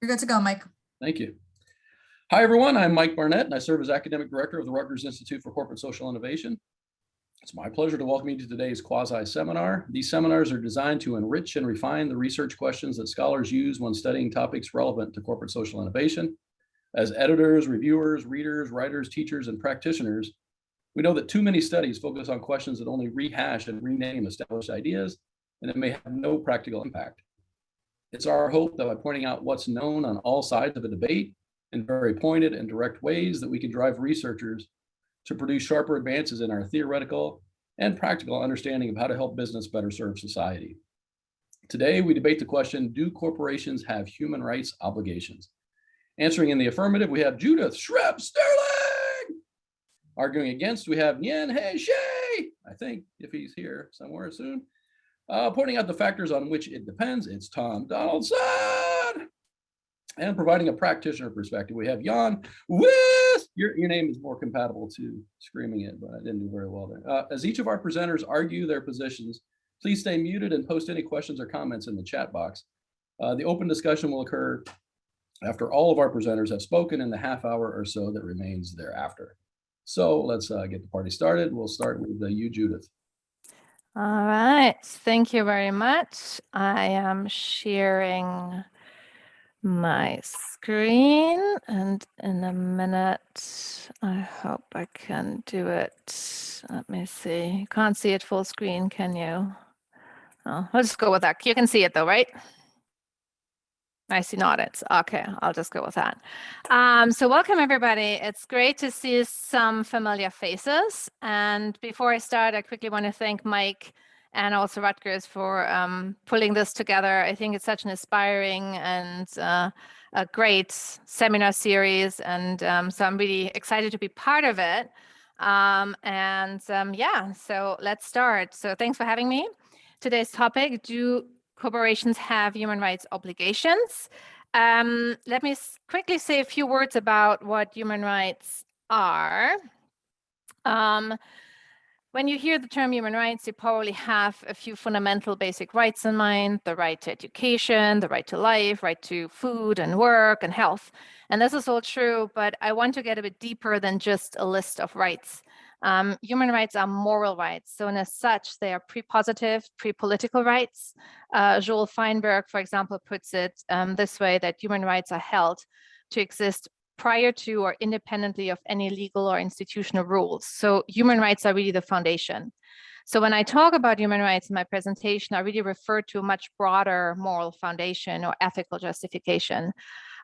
You're good to go, Mike. Thank you. Hi, everyone. I'm Mike Barnett, and I serve as Academic Director of the Rutgers Institute for Corporate Social Innovation. It's my pleasure to welcome you to today's QUASI seminar. These seminars are designed to enrich and refine the research questions that scholars use when studying topics relevant to corporate social innovation. As editors, reviewers, readers, writers, teachers, and practitioners, we know that too many studies focus on questions that only rehash and rename established ideas, and it may have no practical impact. It's our hope that by pointing out what's known on all sides of a debate in very pointed and direct ways that we can drive researchers to produce sharper advances in our theoretical and practical understanding of how to help business better serve society. Today, we debate the question, do corporations have human rights obligations? Answering in the affirmative, we have Judith Schrempf-Stirling. Arguing against, we have Nien-he Hsieh, I think, if he's here somewhere soon. Pointing out the factors on which it depends, it's Donaldson. And providing a practitioner perspective, we have Yann. Wyss! Your name is more compatible to screaming it, but I didn't do very well there. As each of our presenters argue their positions, please stay muted and post any questions or comments in the chat box. The open discussion will occur after all of our presenters have spoken in the half hour or so that remains thereafter. So let's get the party started. We'll start with you, Judith. All right, thank you very much. I am sharing my screen, and in a minute, I hope I can do it. Let me see. You can't see it full screen, can you? Oh, I'll just go with that. You can see it though, right? I see nodded. Okay, I'll just go with that. So welcome everybody. It's great to see some familiar faces. And before I start, I quickly want to thank Mike and also Rutgers for pulling this together. I think it's such an inspiring and a great seminar series. And so I'm really excited to be part of it. Yeah, so let's start. So thanks for having me. Today's topic, do corporations have human rights obligations? Let me quickly say a few words about what human rights are. When you hear the term human rights, you probably have a few fundamental basic rights in mind: the right to education, the right to life, right to food and work and health. And this is all true, but I want to get a bit deeper than just a list of rights. Human rights are moral rights. So, and as such, they are pre-positive, pre-political rights. Joel Feinberg, for example, puts it this way, that human rights are held to exist prior to or independently of any legal or institutional rules. So human rights are really the foundation. So when I talk about human rights in my presentation, I really refer to a much broader moral foundation or ethical justification.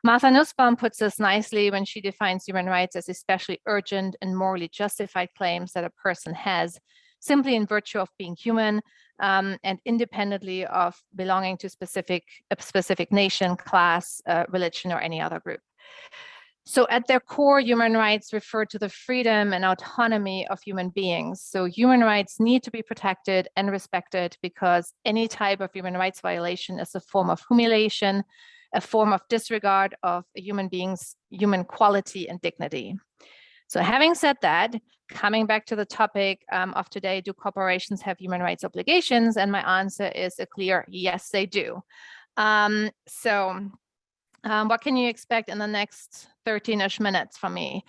Martha Nussbaum puts this nicely when she defines human rights as especially urgent and morally justified claims that a person has simply in virtue of being human and independently of belonging to a specific nation, class, religion, or any other group. So at their core, human rights refer to the freedom and autonomy of human beings. So human rights need to be protected and respected because any type of human rights violation is a form of humiliation, a form of disregard of a human being's human quality and dignity. So having said that, coming back to the topic of today, do corporations have human rights obligations? And my answer is a clear yes, they do. What can you expect in the next 13-ish minutes from me?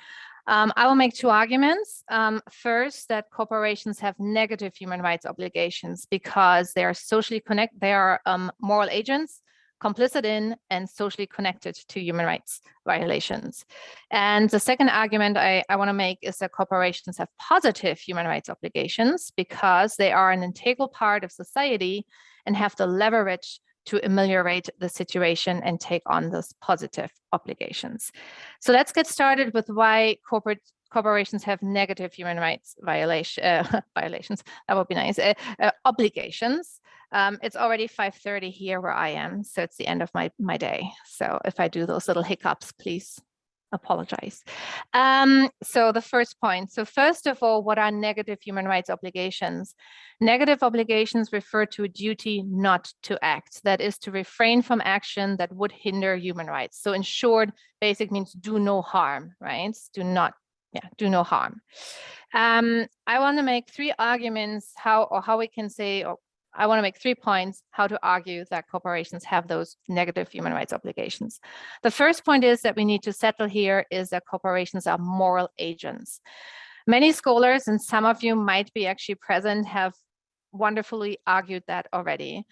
I will make two arguments. First, that corporations have negative human rights obligations because they are socially connected, they are moral agents, complicit in and socially connected to human rights violations. And the second argument I want to make is that corporations have positive human rights obligations because they are an integral part of society and have the leverage to ameliorate the situation and take on those positive obligations. So let's get started with why corporations have negative human rights violations. That would be nice. Obligations. It's already 5:30 here where I am, so it's the end of my day. So if I do those little hiccups, please apologize. So the first point. So first of all, what are negative human rights obligations? Negative obligations refer to a duty not to act. That is to refrain from action that would hinder human rights. So in short, basic means do no harm, right? Do no harm. I want to make three arguments how we can say, or I want to make 3 points how to argue that corporations have those negative human rights obligations. The first point is that we need to settle here is that corporations are moral agents. Many scholars, and some of you might be actually present, have wonderfully argued that already.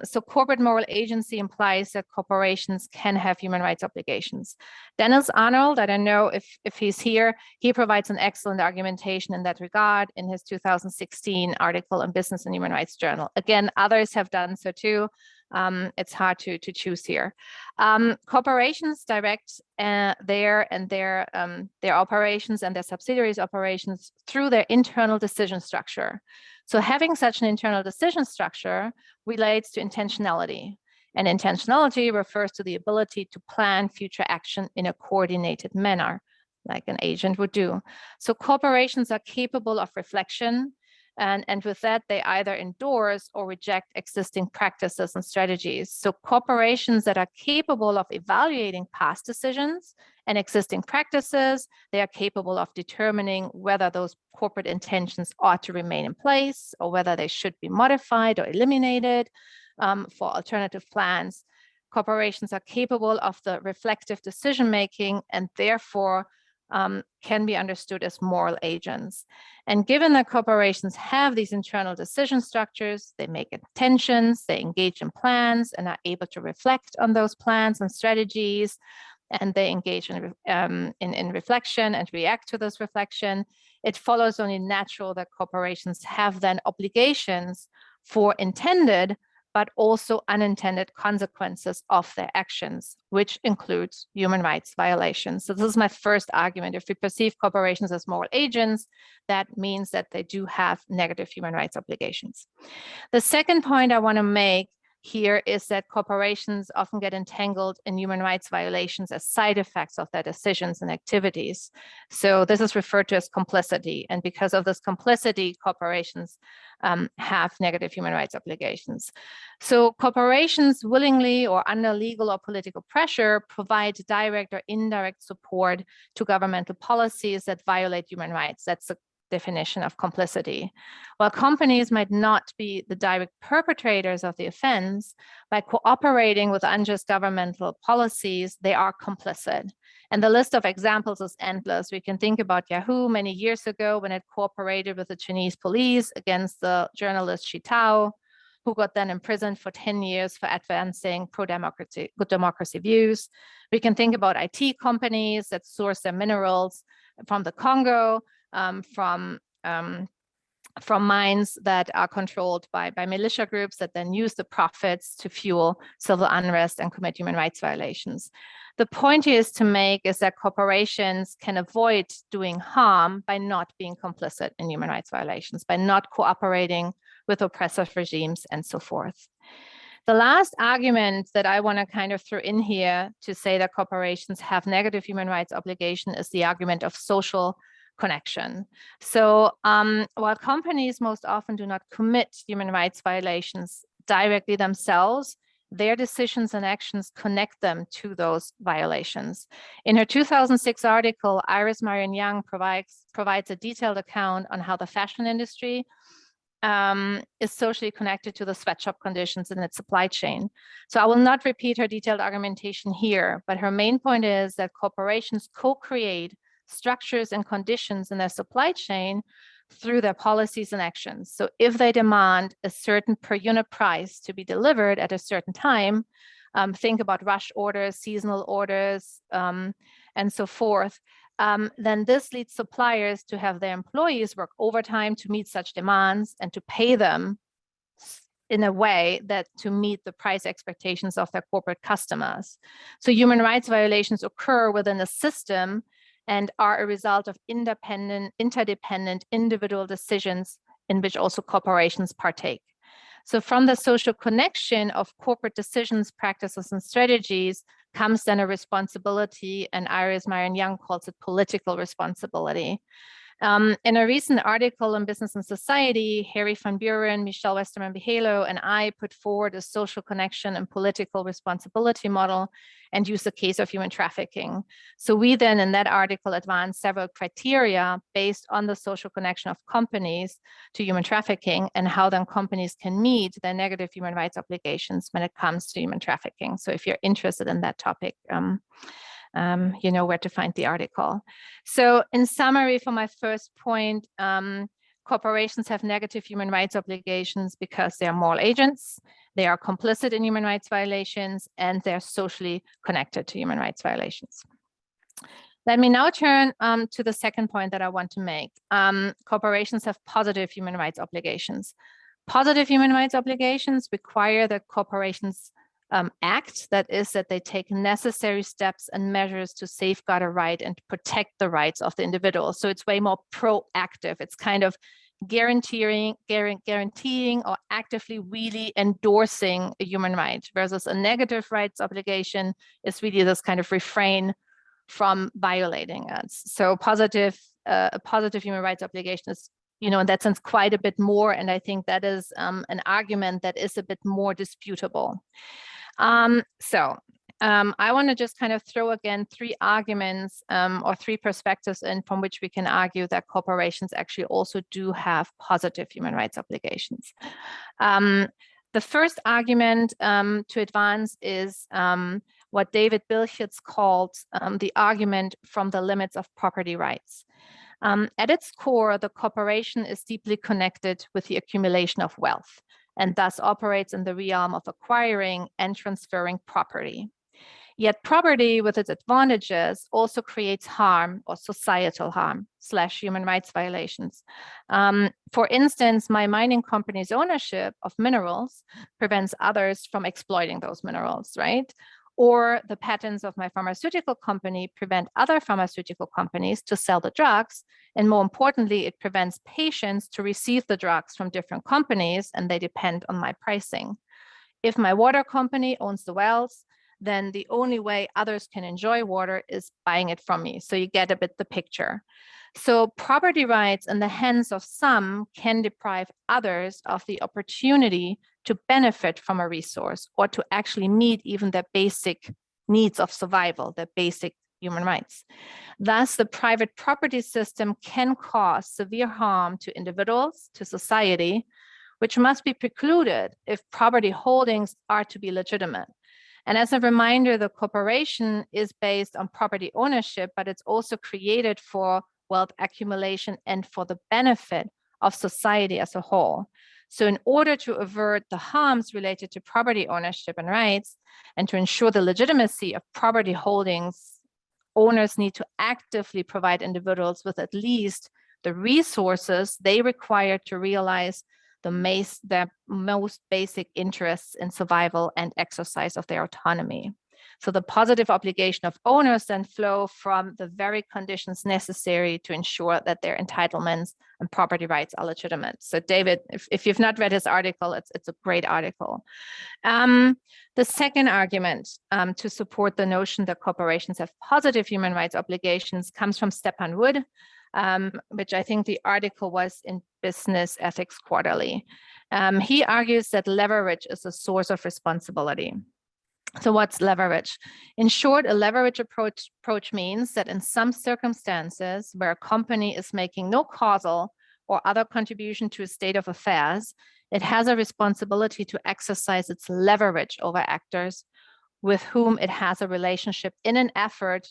So corporate moral agency implies that corporations can have human rights obligations. Dennis Arnold, I don't know if he's here, he provides an excellent argumentation in that regard in his 2016 article in Business and Human Rights Journal. Again, others have done so too. It's hard to choose here. Corporations direct their operations and their subsidiaries' operations through their internal decision structure. So having such an internal decision structure relates to intentionality. And intentionality refers to the ability to plan future action in a coordinated manner, like an agent would do. So corporations are capable of reflection, and with that, they either endorse or reject existing practices and strategies. So corporations that are capable of evaluating past decisions and existing practices, they are capable of determining whether those corporate intentions ought to remain in place or whether they should be modified or eliminated for alternative plans. Corporations are capable of the reflective decision-making and therefore can be understood as moral agents. And given that corporations have these internal decision structures, they make intentions, they engage in plans and are able to reflect on those plans and strategies, and they engage in reflection and react to this reflection, it follows only natural that corporations have then obligations for intended but also unintended consequences of their actions, which includes human rights violations. So this is my first argument. If we perceive corporations as moral agents, that means that they do have negative human rights obligations. The second point I want to make here is that corporations often get entangled in human rights violations as side effects of their decisions and activities. So this is referred to as complicity. And because of this complicity, corporations have negative human rights obligations. So corporations willingly or under legal or political pressure provide direct or indirect support to governmental policies that violate human rights. That's the definition of complicity. While companies might not be the direct perpetrators of the offense, by cooperating with unjust governmental policies, they are complicit. And the list of examples is endless. We can think about Yahoo many years ago when it cooperated with the Chinese police against the journalist Xi Tao, who got then imprisoned for 10 years for advancing pro-democracy, good democracy views. We can think about IT companies that source their minerals from the Congo, from mines that are controlled by militia groups that then use the profits to fuel civil unrest and commit human rights violations. The point is to make is that corporations can avoid doing harm by not being complicit in human rights violations, by not cooperating with oppressive regimes and so forth. The last argument that I want to kind of throw in here to say that corporations have negative human rights obligation is the argument of social connection. So while companies most often do not commit human rights violations directly themselves, their decisions and actions connect them to those violations. In her 2006 article, Iris Marion Young provides a detailed account on how the fashion industry is socially connected to the sweatshop conditions in its supply chain. So I will not repeat her detailed argumentation here, but her main point is that corporations co-create structures and conditions in their supply chain through their policies and actions. So if they demand a certain per unit price to be delivered at a certain time, think about rush orders, seasonal orders, and so forth, then this leads suppliers to have their employees work overtime to meet such demands and to pay them in a way that to meet the price expectations of their corporate customers. So human rights violations occur within a system and are a result of interdependent individual decisions in which also corporations partake. So from the social connection of corporate decisions, practices, and strategies comes then a responsibility, and Iris Marion Young calls it political responsibility. In a recent article in Business and Society, Harry van Buren, Michelle Westerman-Bihelo, and I put forward a social connection and political responsibility model and used the case of human trafficking. So we then, in that article, advanced several criteria based on the social connection of companies to human trafficking and how then companies can meet their negative human rights obligations when it comes to human trafficking. So if you're interested in that topic, you know where to find the article. So in summary, for my first point, corporations have negative human rights obligations because they are moral agents, they are complicit in human rights violations, and they're socially connected to human rights violations. Let me now turn to the second point that I want to make. Corporations have positive human rights obligations. Positive human rights obligations require that corporations act, that is, that they take necessary steps and measures to safeguard a right and protect the rights of the individual. So it's way more proactive. It's kind of guaranteeing or actively really endorsing a human right, versus a negative rights obligation is really this kind of refrain from violating it. So a positive human rights obligation is, you know, in that sense, quite a bit more. And I think that is an argument that is a bit more disputable. I want to just kind of throw again three arguments or three perspectives in from which we can argue that corporations actually also do have positive human rights obligations. The first argument to advance is what David Bilchitz called the argument from the limits of property rights. At its core, the corporation is deeply connected with the accumulation of wealth, and thus operates in the realm of acquiring and transferring property. Yet property with its advantages also creates harm or societal harm / human rights violations. For instance, my mining company's ownership of minerals prevents others from exploiting those minerals, right? Or the patents of my pharmaceutical company prevent other pharmaceutical companies to sell the drugs. And more importantly, it prevents patients to receive the drugs from different companies, and they depend on my pricing. If my water company owns the wells, then the only way others can enjoy water is buying it from me. So you get a bit the picture. So property rights in the hands of some can deprive others of the opportunity to benefit from a resource or to actually meet even their basic needs of survival, their basic human rights. Thus, the private property system can cause severe harm to individuals, to society, which must be precluded if property holdings are to be legitimate. And as a reminder, the corporation is based on property ownership, but it's also created for wealth accumulation and for the benefit of society as a whole. So in order to avert the harms related to property ownership and rights, and to ensure the legitimacy of property holdings, owners need to actively provide individuals with at least the resources they require to realize their most basic interests in survival and exercise of their autonomy. So the positive obligation of owners then flow from the very conditions necessary to ensure that their entitlements and property rights are legitimate. So David, if you've not read his article, it's a great article. The second argument to support the notion that corporations have positive human rights obligations comes from Stepan Wood, which I think the article was in Business Ethics Quarterly. He argues that leverage is a source of responsibility. So what's leverage? In short, a leverage approach means that in some circumstances where a company is making no causal or other contribution to a state of affairs, it has a responsibility to exercise its leverage over actors with whom it has a relationship in an effort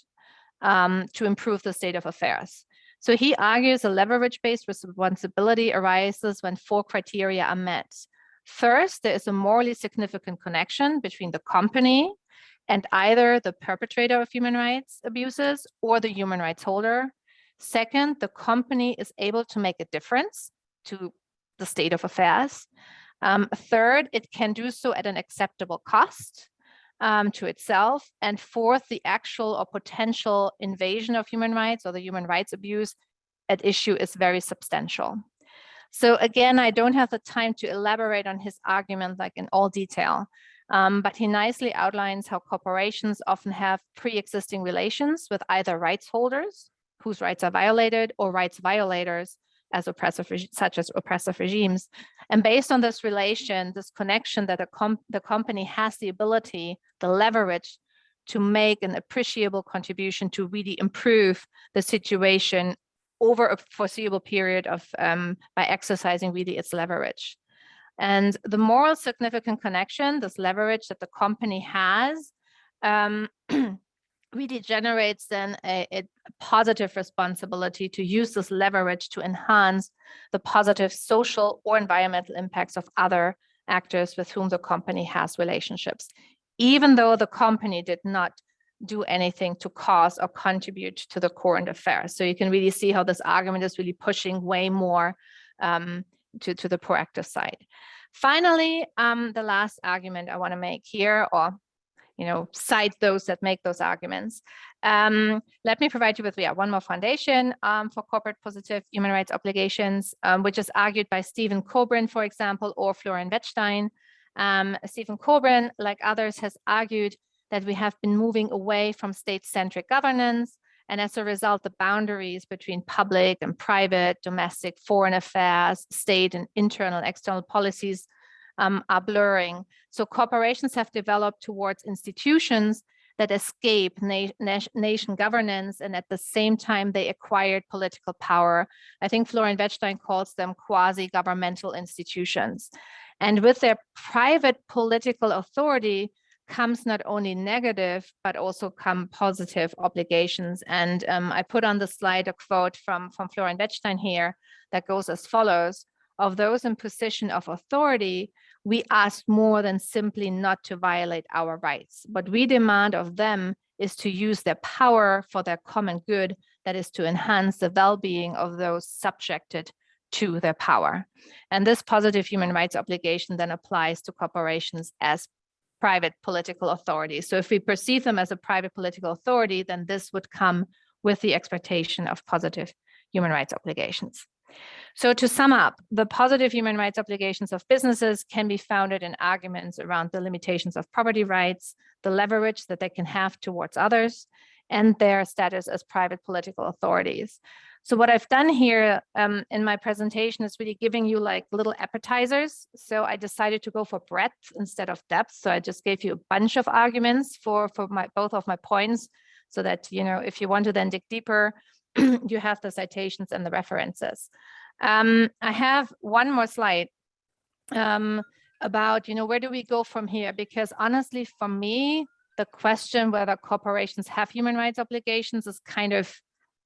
to improve the state of affairs. So he argues a leverage-based responsibility arises when 4 criteria are met. First, there is a morally significant connection between the company and either the perpetrator of human rights abuses or the human rights holder. Second, the company is able to make a difference to the state of affairs. Third, it can do so at an acceptable cost to itself. And fourth, the actual or potential invasion of human rights or the human rights abuse at issue is very substantial. So again, I don't have the time to elaborate on his argument like in all detail, but he nicely outlines how corporations often have pre-existing relations with either rights holders whose rights are violated or rights violators as such as oppressive regimes. And based on this relation, this connection that the company has the ability, the leverage to make an appreciable contribution to really improve the situation over a foreseeable period of by exercising really its leverage. And the moral significant connection, this leverage that the company has, really generates then a positive responsibility to use this leverage to enhance the positive social or environmental impacts of other actors with whom the company has relationships, even though the company did not do anything to cause or contribute to the current affair. So you can really see how this argument is really pushing way more to the proactive side. Finally, the last argument I want to make here, or cite those that make those arguments. Let me provide you with one more foundation for corporate positive human rights obligations, which is argued by Stephen Coburn, for example, or Florian Wettstein. Stephen Coburn, like others, has argued that we have been moving away from state-centric governance, and as a result, the boundaries between public and private, domestic, foreign affairs, state and internal and external policies are blurring. So corporations have developed towards institutions that escape nation governance, and at the same time they acquired political power. I think Florian Wettstein calls them quasi-governmental institutions. And with their private political authority comes not only negative, but also come positive obligations. And I put on the slide a quote from Florian Wettstein here that goes as follows: of those in position of authority, we ask more than simply not to violate our rights. What we demand of them is to use their power for their common good, that is to enhance the well-being of those subjected to their power. And this positive human rights obligation then applies to corporations as private political authorities. So if we perceive them as a private political authority, then this would come with the expectation of positive human rights obligations. So to sum up, the positive human rights obligations of businesses can be founded in arguments around the limitations of property rights, the leverage that they can have towards others, and their status as private political authorities. So what I've done here in my presentation is really giving you like little appetizers. So I decided to go for breadth instead of depth. So I just gave you a bunch of arguments for both of my points, so that, if you want to then dig deeper, you have the citations and the references. I have one more slide about, where do we go from here? Because honestly, for me, the question whether corporations have human rights obligations is kind of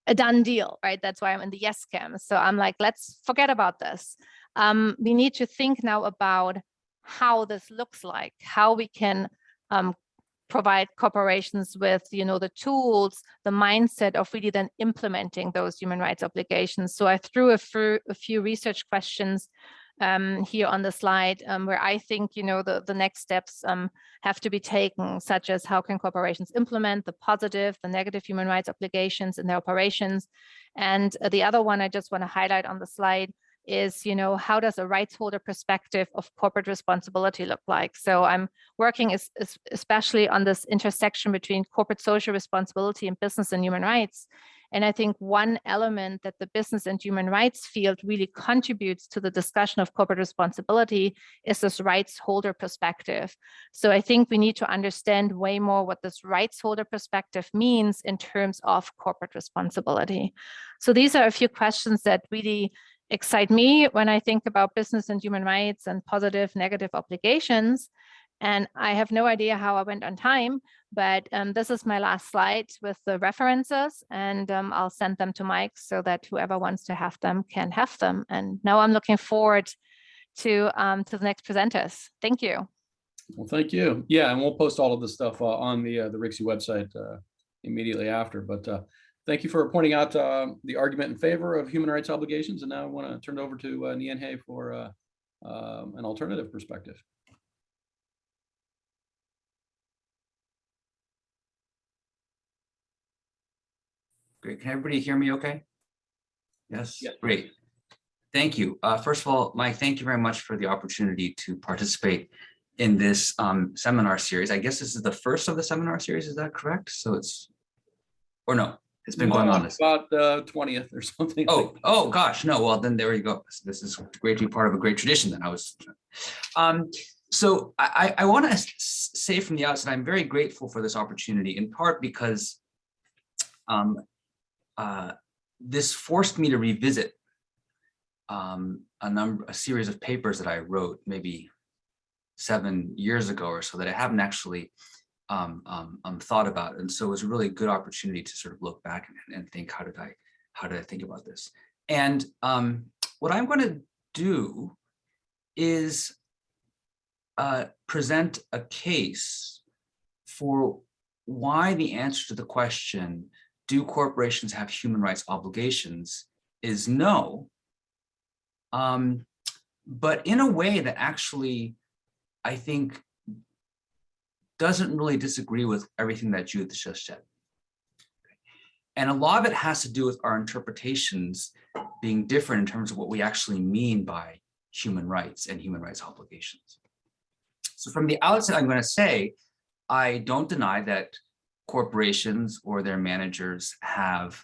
a done deal, right? That's why I'm in the yes camp. So I'm like, let's forget about this. We need to think now about how this looks like, how we can provide corporations with, the tools, the mindset of really then implementing those human rights obligations. So I threw a few research questions here on the slide where I think, the next steps have to be taken, such as how can corporations implement the positive, the negative human rights obligations in their operations. And the other one I just want to highlight on the slide is, how does a rights holder perspective of corporate responsibility look like? So I'm working especially on this intersection between corporate social responsibility and business and human rights. And I think one element that the business and human rights field really contributes to the discussion of corporate responsibility is this rights holder perspective. So I think we need to understand way more what this rights holder perspective means in terms of corporate responsibility. So these are a few questions that really excite me when I think about business and human rights and positive, negative obligations. And I have no idea how I went on time, but this is my last slide with the references, and I'll send them to Mike so that whoever wants to have them can have them. And now I'm looking forward to the next presenters. Thank you. Well, thank you. Yeah, and we'll post all of this stuff on the RICSI website immediately after. But thank you for pointing out the argument in favor of human rights obligations. And now I want to turn it over to Nien-he for an alternative perspective. Great. Can everybody hear me okay? Yes? Yeah. Great. Thank you. First of all, Mike, thank you very much for the opportunity to participate in this seminar series. I guess this is the first of the seminar series, is that correct? So it's, or no, has been going on this? About 20th or something. Oh gosh, no. Well, then there you go. This is great to be part of a great tradition. Then so I want to say from the outset, I'm very grateful for this opportunity, in part because this forced me to revisit a series of papers that I wrote maybe 7 years ago or so that I haven't actually thought about. And so it was a really good opportunity to sort of look back and think, how did I think about this? And what I'm going to do is present a case for why the answer to the question, do corporations have human rights obligations, is no. But in a way that actually, I think, doesn't really disagree with everything that Judith just said. And a lot of it has to do with our interpretations being different in terms of what we actually mean by human rights and human rights obligations. So from the outset, I'm going to say, I don't deny that corporations or their managers have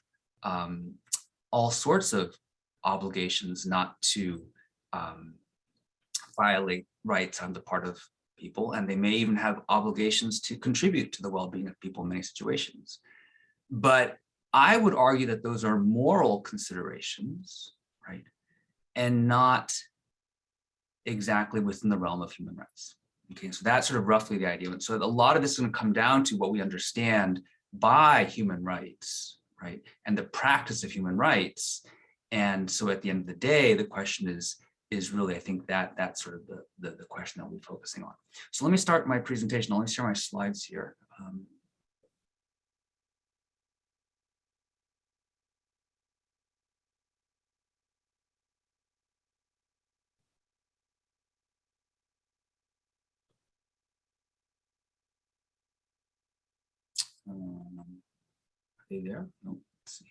all sorts of obligations not to violate rights on the part of people, and they may even have obligations to contribute to the well-being of people in many situations. But I would argue that those are moral considerations, right, and not exactly within the realm of human rights. Okay, so that's sort of roughly the idea. And so a lot of this is going to come down to what we understand by human rights, right, and the practice of human rights. And so at the end of the day, the question is really, I think, that's sort of the question that we'll be focusing on. So let me start my presentation. I'll only share my slides here. Are they there? No, let's see.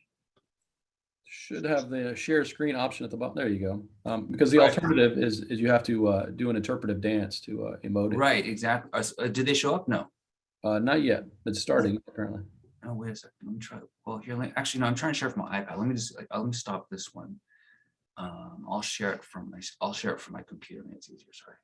Should have the share screen option at the bottom. There you go. Because the alternative is you have to do an interpretive dance to emote it. Right, exactly. Did they show up? No. Not yet. It's starting apparently. Oh, wait a second. Let me try. Well, here, actually, no, I'm trying to share from my iPad. Let me stop this one. I'll share it from my computer. It's easier. Sorry.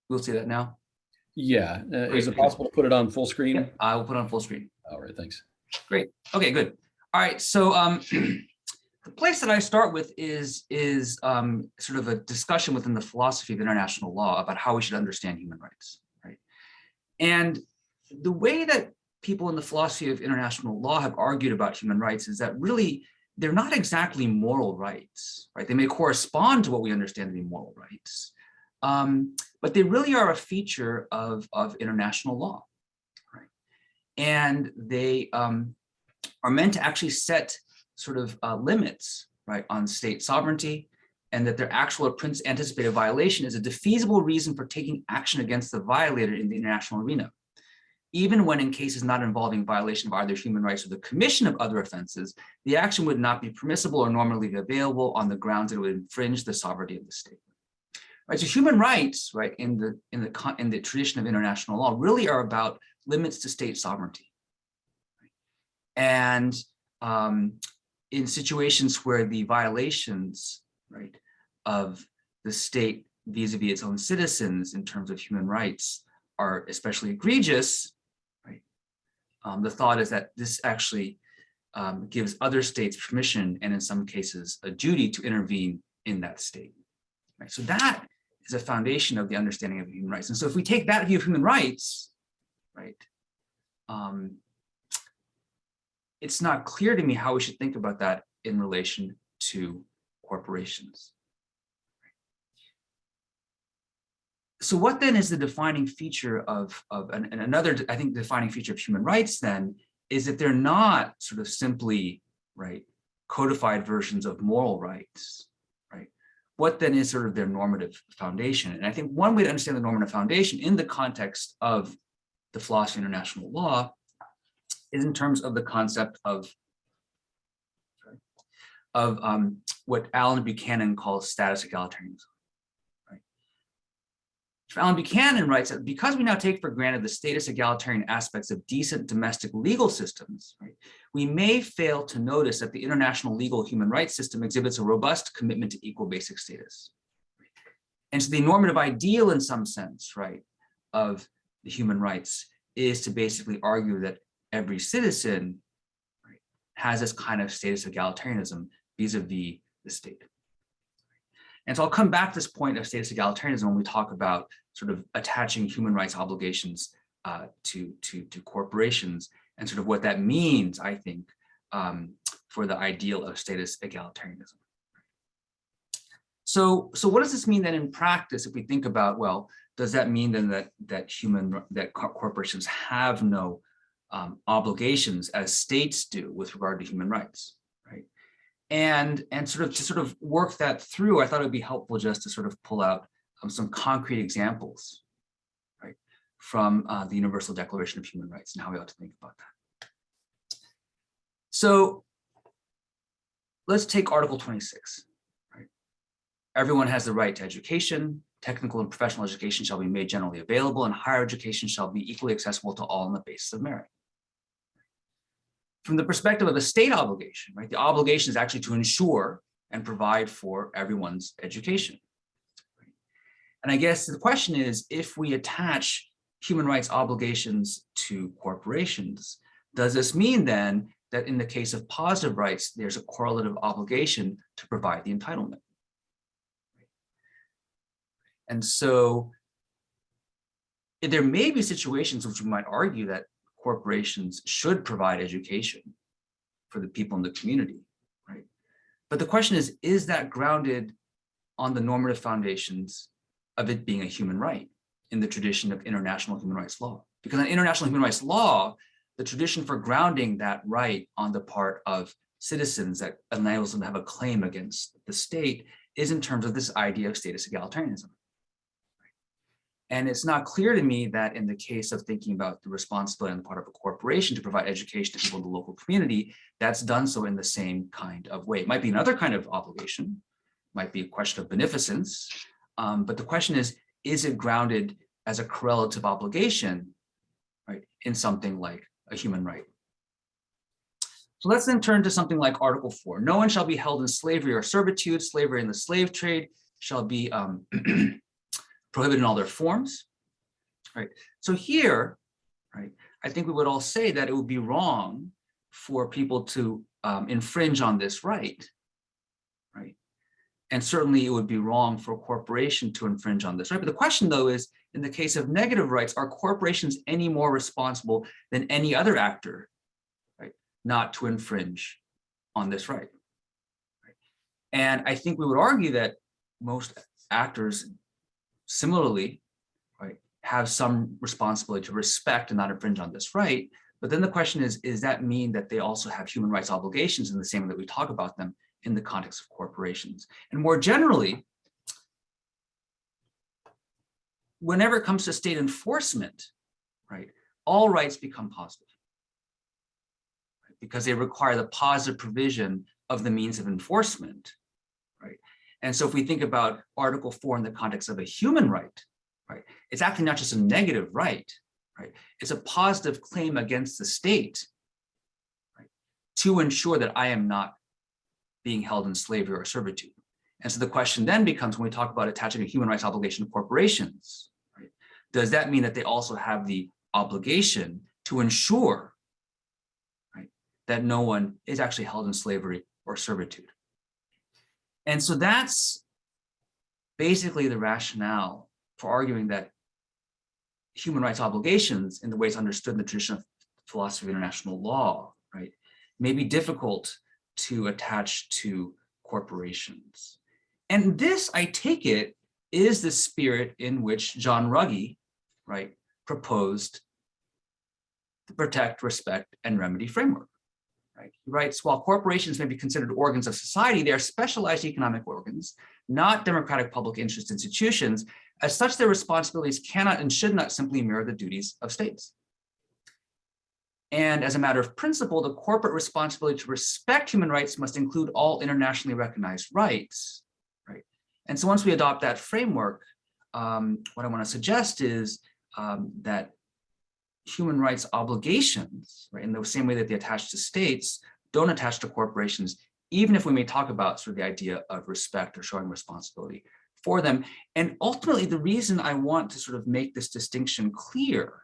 We'll see that now. Yeah. Is it possible to put it on full screen? Yeah, I will put it on full screen. All right. Thanks. Great. Okay, good. All right. So the place that I start with is sort of a discussion within the philosophy of international law about how we should understand human rights, right? And the way that people in the philosophy of international law have argued about human rights is that really they're not exactly moral rights, right? They may correspond to what we understand to be moral rights, but they really are a feature of international law, right? And they are meant to actually set sort of limits, right, on state sovereignty, and that their actual or anticipated violation is a defeasible reason for taking action against the violator in the international arena, even when in cases not involving violation of either human rights or the commission of other offenses, the action would not be permissible or normally available on the grounds that it would infringe the sovereignty of the state. Right, so human rights, right, in the tradition of international law, really are about limits to state sovereignty. And in situations where the violations, right, of the state vis-a-vis its own citizens in terms of human rights are especially egregious, right, the thought is that this actually gives other states permission, and in some cases a duty, to intervene in that state. Right, so that is a foundation of the understanding of human rights. And so if we take that view of human rights, right, it's not clear to me how we should think about that in relation to corporations. So what then is the defining feature of another, I think, defining feature of human rights then is that they're not sort of simply, right, codified versions of moral rights, right? What then is sort of their normative foundation? And I think one way to understand the normative foundation in the context of the philosophy of international law is in terms of the concept of what Alan Buchanan calls status egalitarianism. Right? So Alan Buchanan writes that because we now take for granted the status egalitarian aspects of decent domestic legal systems, right, we may fail to notice that the international legal human rights system exhibits a robust commitment to equal basic status. And so the normative ideal in some sense, right, of the human rights is to basically argue that every citizen, right, has this kind of status egalitarianism vis-a-vis the state. And so I'll come back to this point of status egalitarianism when we talk about sort of attaching human rights obligations to corporations and sort of what that means, I think, for the ideal of status egalitarianism. So what does this mean then in practice if we think about, well, does that mean then that corporations have no obligations as states do with regard to human rights, right? And sort of to work that through, I thought it would be helpful just to sort of pull out some concrete examples, right, from the Universal Declaration of Human Rights and how we ought to think about that. So let's take Article 26. Right? Everyone has the right to education. Technical and professional education shall be made generally available, and higher education shall be equally accessible to all on the basis of merit. From the perspective of a state obligation, right, the obligation is actually to ensure and provide for everyone's education. And I guess the question is, if we attach human rights obligations to corporations, does this mean then that in the case of positive rights, there's a correlative obligation to provide the entitlement? And so there may be situations which we might argue that corporations should provide education for the people in the community, right? But the question is that grounded on the normative foundations of it being a human right in the tradition of international human rights law? Because in international human rights law, the tradition for grounding that right on the part of citizens that enables them to have a claim against the state is in terms of this idea of status egalitarianism. And it's not clear to me that in the case of thinking about the responsibility on the part of a corporation to provide education to people in the local community, that's done so in the same kind of way. It might be another kind of obligation, might be a question of beneficence, but the question is it grounded as a correlative obligation, right, in something like a human right? So let's then turn to something like Article 4. No one shall be held in slavery or servitude. Slavery in the slave trade shall be prohibited in all their forms, right? So here, right, I think we would all say that it would be wrong for people to infringe on this right, right? And certainly it would be wrong for a corporation to infringe on this right. But the question though is, in the case of negative rights, are corporations any more responsible than any other actor, right, not to infringe on this right? And I think we would argue that most actors similarly, right, have some responsibility to respect and not infringe on this right. But then the question is that mean that they also have human rights obligations in the same way that we talk about them in the context of corporations? And more generally, whenever it comes to state enforcement, right, all rights become positive, right, because they require the positive provision of the means of enforcement, right? And so if we think about Article 4 in the context of a human right, right, it's actually not just a negative right, right? It's a positive claim against the state, right, to ensure that I am not being held in slavery or servitude. And so the question then becomes, when we talk about attaching a human rights obligation to corporations, right, does that mean that they also have the obligation to ensure, right, that no one is actually held in slavery or servitude? And so that's basically the rationale for arguing that human rights obligations, in the way it's understood in the tradition of philosophy of international law, right, may be difficult to attach to corporations. And this, I take it, is the spirit in which John Ruggie, right, proposed the protect, respect, and remedy framework. right? He writes, while corporations may be considered organs of society, they are specialized economic organs, not democratic public interest institutions. As such, their responsibilities cannot and should not simply mirror the duties of states. And as a matter of principle, the corporate responsibility to respect human rights must include all internationally recognized rights, right? And so once we adopt that framework, what I want to suggest is that human rights obligations, right, in the same way that they attach to states, don't attach to corporations, even if we may talk about sort of the idea of respect or showing responsibility for them. And ultimately, the reason I want to sort of make this distinction clear,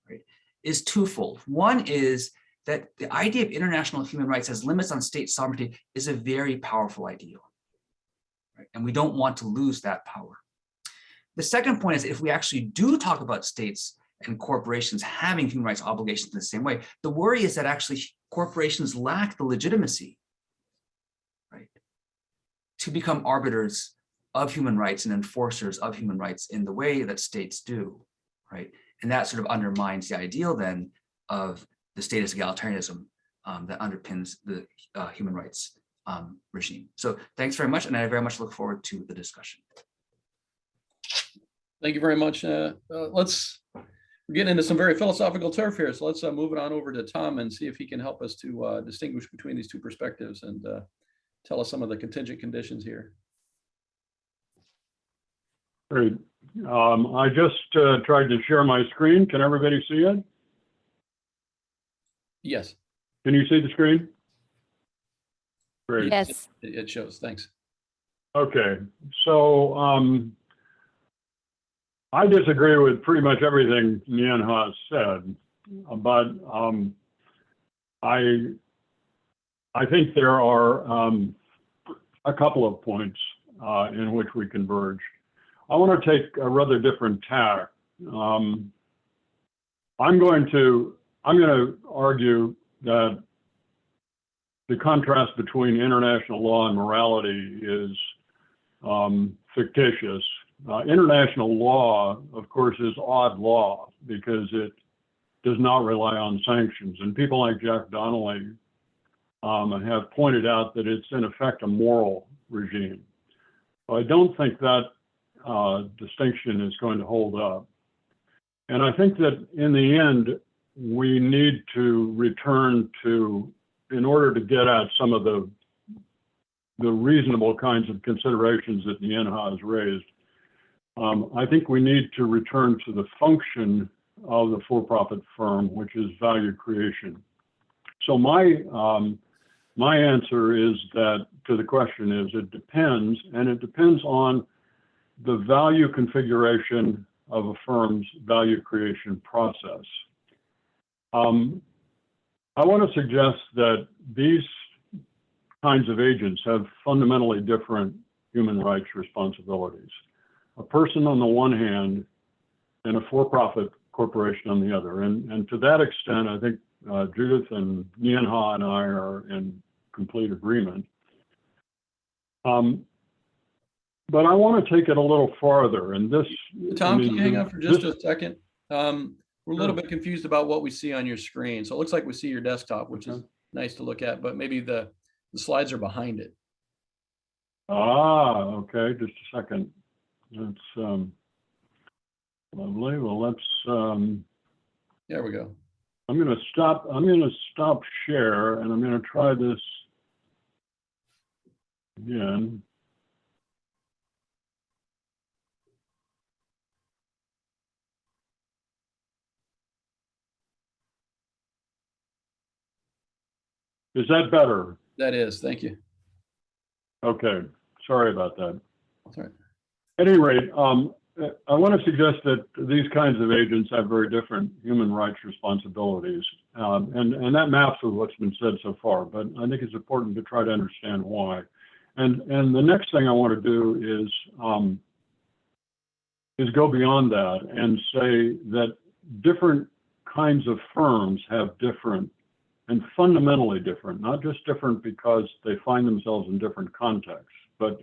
right, is twofold. One is that the idea of international human rights as limits on state sovereignty is a very powerful ideal, right? And we don't want to lose that power. The second point is if we actually do talk about states and corporations having human rights obligations in the same way, the worry is that actually corporations lack the legitimacy, right, to become arbiters of human rights and enforcers of human rights in the way that states do, right? And that sort of undermines the ideal then of the status egalitarianism that underpins the human rights regime. So thanks very much, and I very much look forward to the discussion. Thank you very much. We're getting into some very philosophical turf here, so let's move it on over to Tom and see if he can help us to distinguish between these two perspectives and tell us some of the contingent conditions here. Great. I just tried to share my screen. Can everybody see it? Yes. Can you see the screen? Great. Yes. It shows. Thanks. Okay. So I disagree with pretty much everything Nien-he said, but I think there are a couple of points in which we converge. I want to take a rather different tack. I'm going to argue that the contrast between international law and morality is fictitious. International law, of course, is odd law because it does not rely on sanctions. And people like Jack Donnelly have pointed out that it's in effect a moral regime. I don't think that distinction is going to hold up. And I think that in the end, we need to return to, in order to get at some of the reasonable kinds of considerations that Nien-he has raised, I think we need to return to the function of the for-profit firm, which is value creation. So my answer is that to the question is it depends, and it depends on the value configuration of a firm's value creation process. I want to suggest that these kinds of agents have fundamentally different human rights responsibilities. A person on the one hand and a for-profit corporation on the other. And to that extent, I think Judith and Nien-he and I are in complete agreement. But I want to take it a little farther. And this, Tom, can you hang on for just a second? We're a little bit confused about what we see on your screen. So it looks like we see your desktop, which is nice to look at, but maybe the slides are behind it. Ah, okay, just a second. That's lovely. Well, let's. There we go. I'm going to stop share, and I'm going to try this again. Is that better? That is, thank you. Okay, sorry about that. That's all right. At any rate, I want to suggest that these kinds of agents have very different human rights responsibilities. And that maps with what's been said so far, but I think it's important to try to understand why. And the next thing I want to do is go beyond that and say that different kinds of firms have different and fundamentally different, not just different because they find themselves in different contexts, but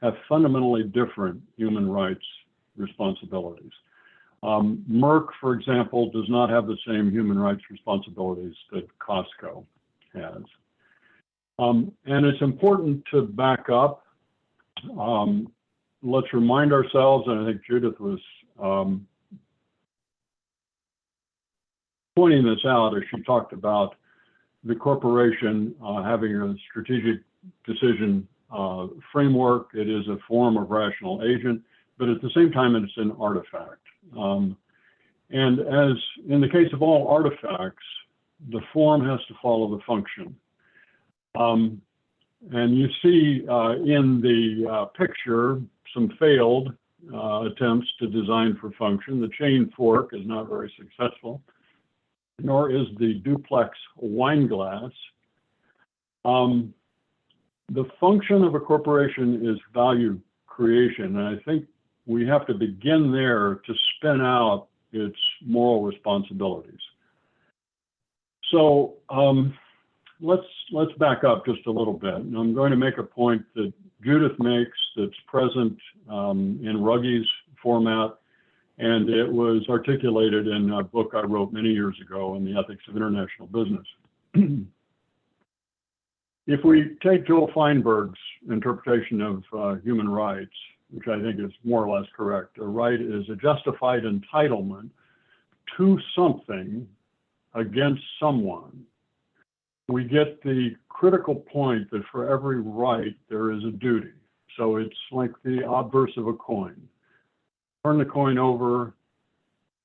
have fundamentally different human rights responsibilities. Merck, for example, does not have the same human rights responsibilities that Costco. has. And it's important to back up. Let's remind ourselves, and I think Judith was pointing this out as she talked about the corporation having a strategic decision framework. It is a form of rational agent, but at the same time, it's an artifact. And as in the case of all artifacts, the form has to follow the function. And you see in the picture some failed attempts to design for function. The chain fork is not very successful, nor is the duplex wine glass. The function of a corporation is value creation, and I think we have to begin there to spin out its moral responsibilities. So let's back up just a little bit. And I'm going to make a point that Judith makes that's present in Ruggies format, and it was articulated in a book I wrote many years ago on the ethics of international business. If we take Joel Feinberg's interpretation of human rights, which I think is more or less correct, a right is a justified entitlement to something against someone, we get the critical point that for every right, there is a duty. So it's like the obverse of a coin. Turn the coin over,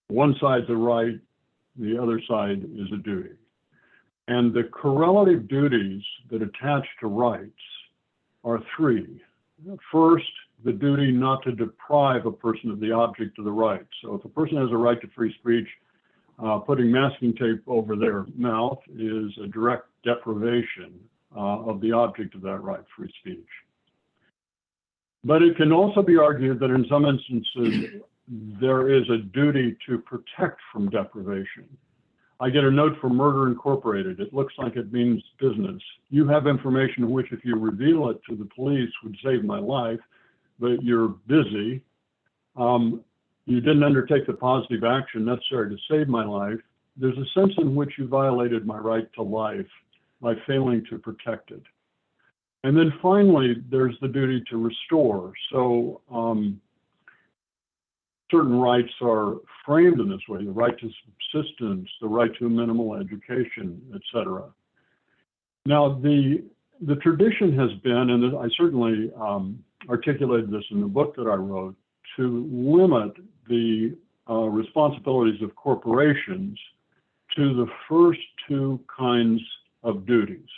one side's a right, the other side is a duty. And the correlative duties that attach to rights are three. First, the duty not to deprive a person of the object of the right. So if a person has a right to free speech, putting masking tape over their mouth is a direct deprivation of the object of that right, free speech. But it can also be argued that in some instances, there is a duty to protect from deprivation. I get a note from Murder Incorporated. It looks like it means business. You have information which, if you reveal it to the police, would save my life, but you're busy. You didn't undertake the positive action necessary to save my life. There's a sense in which you violated my right to life by failing to protect it. And then finally, there's the duty to restore. So certain rights are framed in this way, the right to subsistence, the right to a minimal education, et cetera. Now, the tradition has been, and I certainly articulated this in the book that I wrote, to limit the responsibilities of corporations to the first two kinds of duties.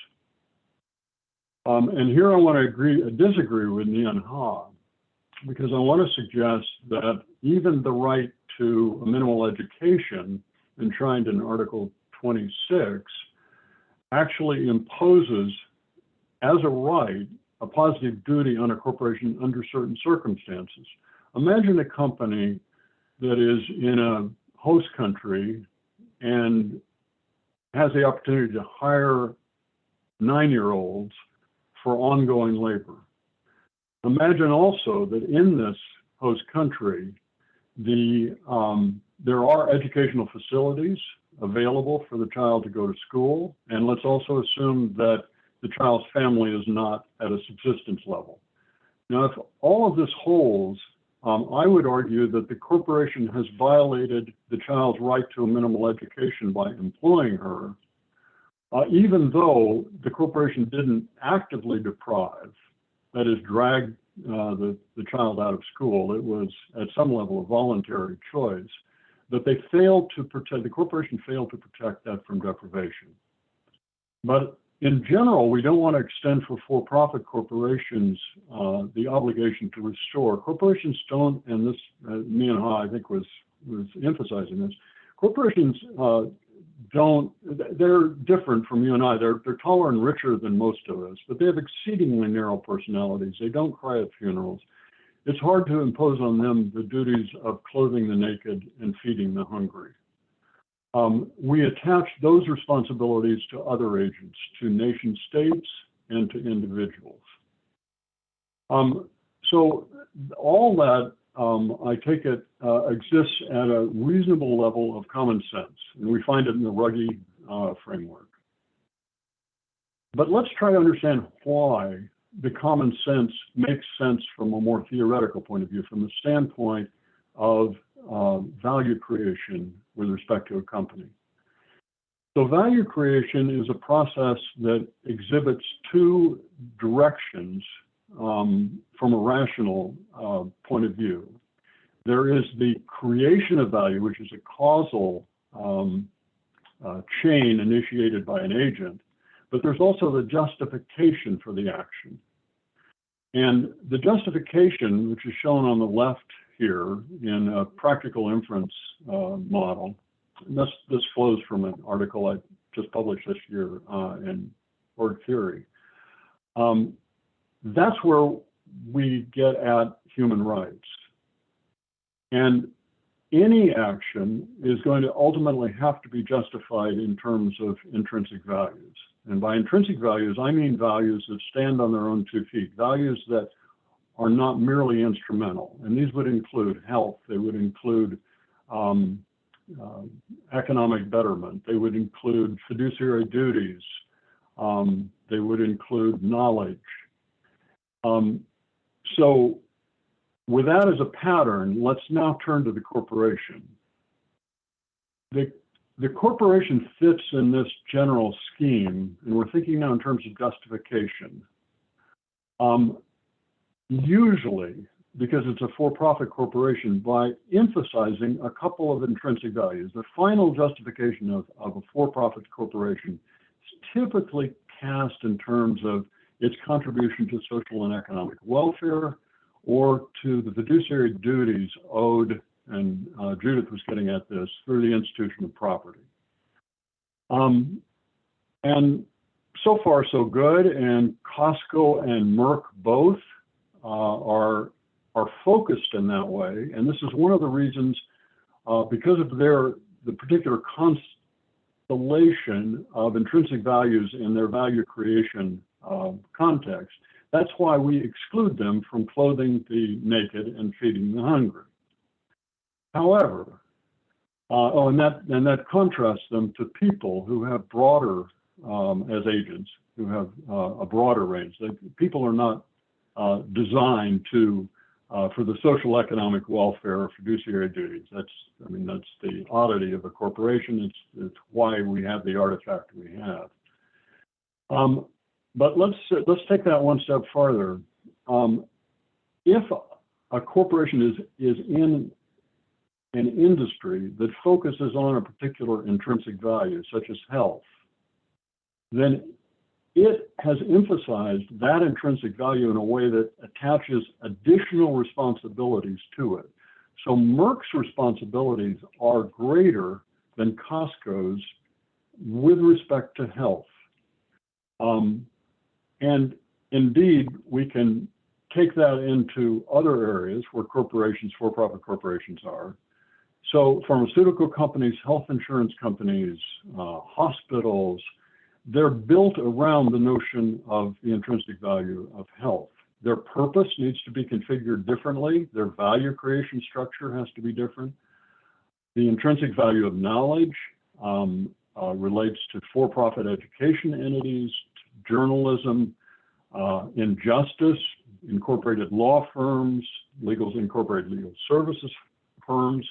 And here I want to disagree with Nien-he, because I want to suggest that even the right to a minimal education enshrined in Article 26 actually imposes as a right a positive duty on a corporation under certain circumstances. Imagine a company that is in a host country and has the opportunity to hire 9-year-olds for ongoing labor. Imagine also that in this host country, there are educational facilities available for the child to go to school. And let's also assume that the child's family is not at a subsistence level. Now, if all of this holds, I would argue that the corporation has violated the child's right to a minimal education by employing her, even though the corporation didn't actively deprive, that is, drag the child out of school. It was at some level a voluntary choice, but they failed to protect, the corporation failed to protect that from deprivation. But in general, we don't want to extend for-profit corporations the obligation to restore. Corporations don't, and this, Nien-he, I think, was emphasizing this, corporations don't, they're different from you and I. They're taller and richer than most of us, but they have exceedingly narrow personalities. They don't cry at funerals. It's hard to impose on them the duties of clothing the naked and feeding the hungry. We attach those responsibilities to other agents, to nation states and to individuals. So all that, I take it, exists at a reasonable level of common sense, and we find it in the Ruggie framework. But let's try to understand why the common sense makes sense from a more theoretical point of view, from the standpoint of value creation with respect to a company. So value creation is a process that exhibits two directions from a rational point of view. There is the creation of value, which is a causal chain initiated by an agent, but there's also the justification for the action. And the justification, which is shown on the left here in a practical inference model, and this flows from an article I just published this year in Org Theory. That's where we get at human rights. And any action is going to ultimately have to be justified in terms of intrinsic values. And by intrinsic values, I mean values that stand on their own 2 feet, values that are not merely instrumental. And these would include health, they would include economic betterment, they would include fiduciary duties, they would include knowledge. So with that as a pattern, let's now turn to the corporation. The corporation fits in this general scheme, and we're thinking now in terms of justification. Usually, because it's a for-profit corporation, by emphasizing a couple of intrinsic values. The final justification of a for-profit corporation is typically cast in terms of its contribution to social and economic welfare, or to the fiduciary duties owed, and Judith was getting at this, through the institution of property. And so far so good, and Costco and Merck both are focused in that way, and this is one of the reasons, because of the particular constellation of intrinsic values in their value creation context. That's why we exclude them from clothing the naked and feeding the hungry. However, and that contrasts them to people who have broader, as agents, who have a broader range. People are not designed to for the social economic welfare or fiduciary duties. That's the oddity of a corporation. It's why we have the artifact we have. But let's take that one step farther. If a corporation is in an industry that focuses on a particular intrinsic value, such as health, then it has emphasized that intrinsic value in a way that attaches additional responsibilities to it. So Merck's responsibilities are greater than Costco's with respect to health. And indeed, we can take that into other areas where corporations, for-profit corporations are. So pharmaceutical companies, health insurance companies, hospitals, they're built around the notion of the intrinsic value of health. Their purpose needs to be configured differently. Their value creation structure has to be different. The intrinsic value of knowledge relates to for-profit education entities, journalism, injustice, incorporated law firms, incorporated legal services firms.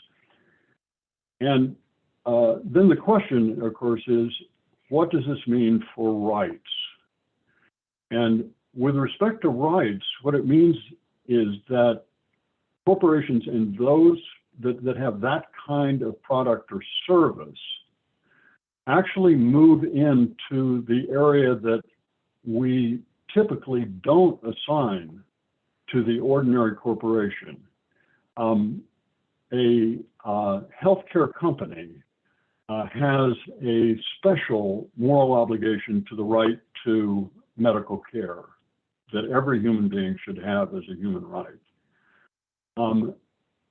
And then the question, of course, is, what does this mean for rights? And with respect to rights, what it means is that corporations and those that have that kind of product or service actually move into the area that we typically don't assign to the ordinary corporation. A healthcare company has a special moral obligation to the right to medical care that every human being should have as a human right.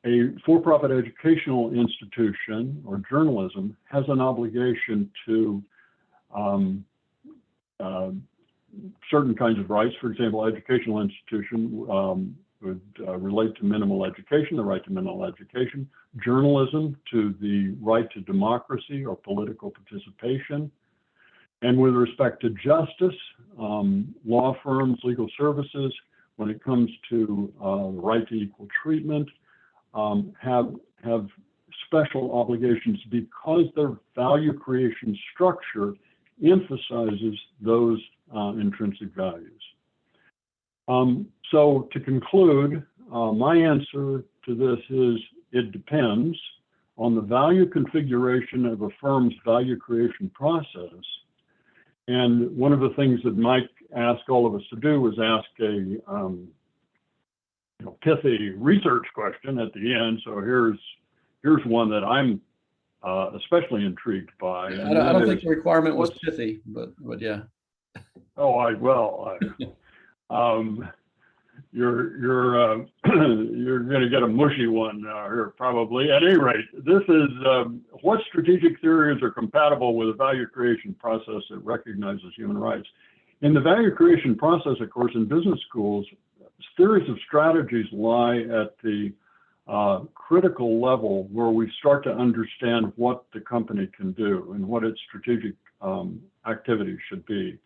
A for-profit educational institution or journalism has an obligation to certain kinds of rights. For example, educational institution would relate to minimal education, the right to minimal education, journalism to the right to democracy or political participation, And with respect to justice, law firms, legal services, when it comes to the right to equal treatment, have special obligations because their value creation structure emphasizes those intrinsic values. So to conclude, my answer to this is it depends on the value configuration of a firm's value creation process. And one of the things that Mike asked all of us to do was ask a pithy research question at the end. So here's one that I'm especially intrigued by. I don't think the requirement was pithy, but yeah. Oh, you're going to get a mushy one here probably. At any rate, this is what strategic theories are compatible with a value creation process that recognizes human rights. In the value creation process, of course, in business schools, theories of strategies lie at the critical level where we start to understand what the company can do and what its strategic activities should be.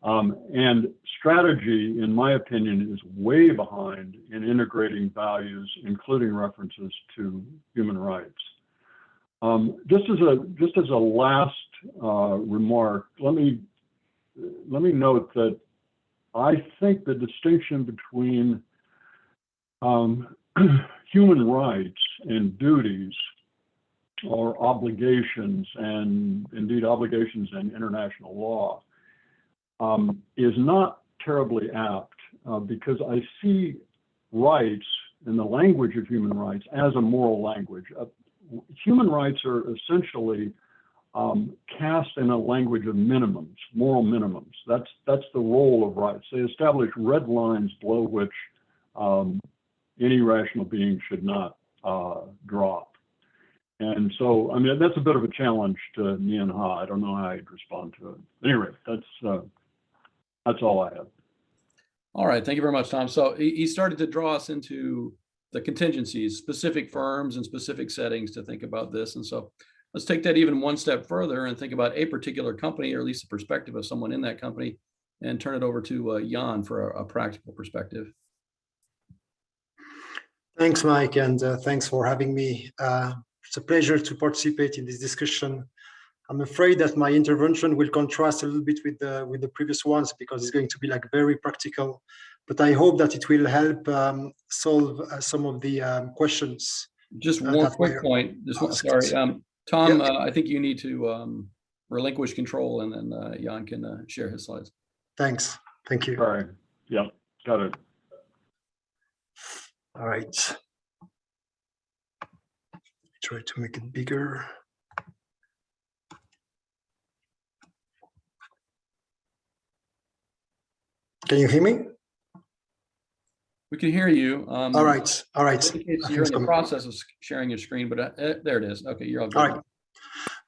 And strategy, in my opinion, is way behind in integrating values, including references to human rights. Just as a last remark, let me note that I think the distinction between human rights and duties, or obligations, and indeed obligations in international law, is not terribly apt because I see rights in the language of human rights as a moral language. Human rights are essentially cast in a language of minimums, moral minimums. That's the role of rights. They establish red lines below which any rational being should not drop. And so, I mean, that's a bit of a challenge to Nien-he. I don't know how I'd respond to it. Anyway, that's all I have. All right, thank you very much, Tom. So he started to draw us into the contingencies, specific firms and specific settings to think about this. And so let's take that even one step further and think about a particular company, or at least the perspective of someone in that company, and turn it over to Yann for a practical perspective. Thanks, Mike, and thanks for having me. It's a pleasure to participate in this discussion. I'm afraid that my intervention will contrast a little bit with the previous ones because it's going to be like very practical, but I hope that it will help solve some of the questions. Just one quick point. Sorry, Tom, yeah. I think you need to relinquish control, and then Yann can share his slides. Thanks. Thank you. All right. Yeah, got it. All right. Try to make it bigger. Can you hear me? We can hear you. All right. All right. You're in the process of sharing your screen, but there it is. Okay, you're all good. All right.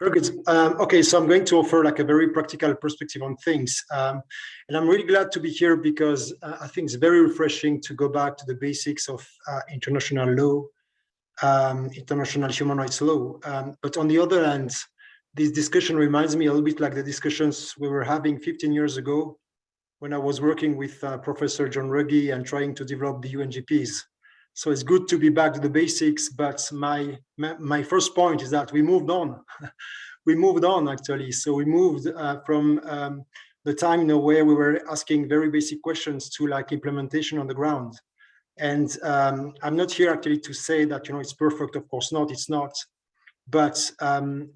Very good. Okay, so I'm going to offer like a very practical perspective on things. And I'm really glad to be here because I think it's very refreshing to go back to the basics of international law, international human rights law. But on the other hand, this discussion reminds me a little bit like the discussions we were having 15 years ago when I was working with Professor John Ruggie and trying to develop the UNGPs. So it's good to be back to the basics, but my first point is that we moved on. We moved on, actually. So we moved from the time where we were asking very basic questions to like implementation on the ground. And I'm not here actually to say that it's perfect. Of course not, it's not. But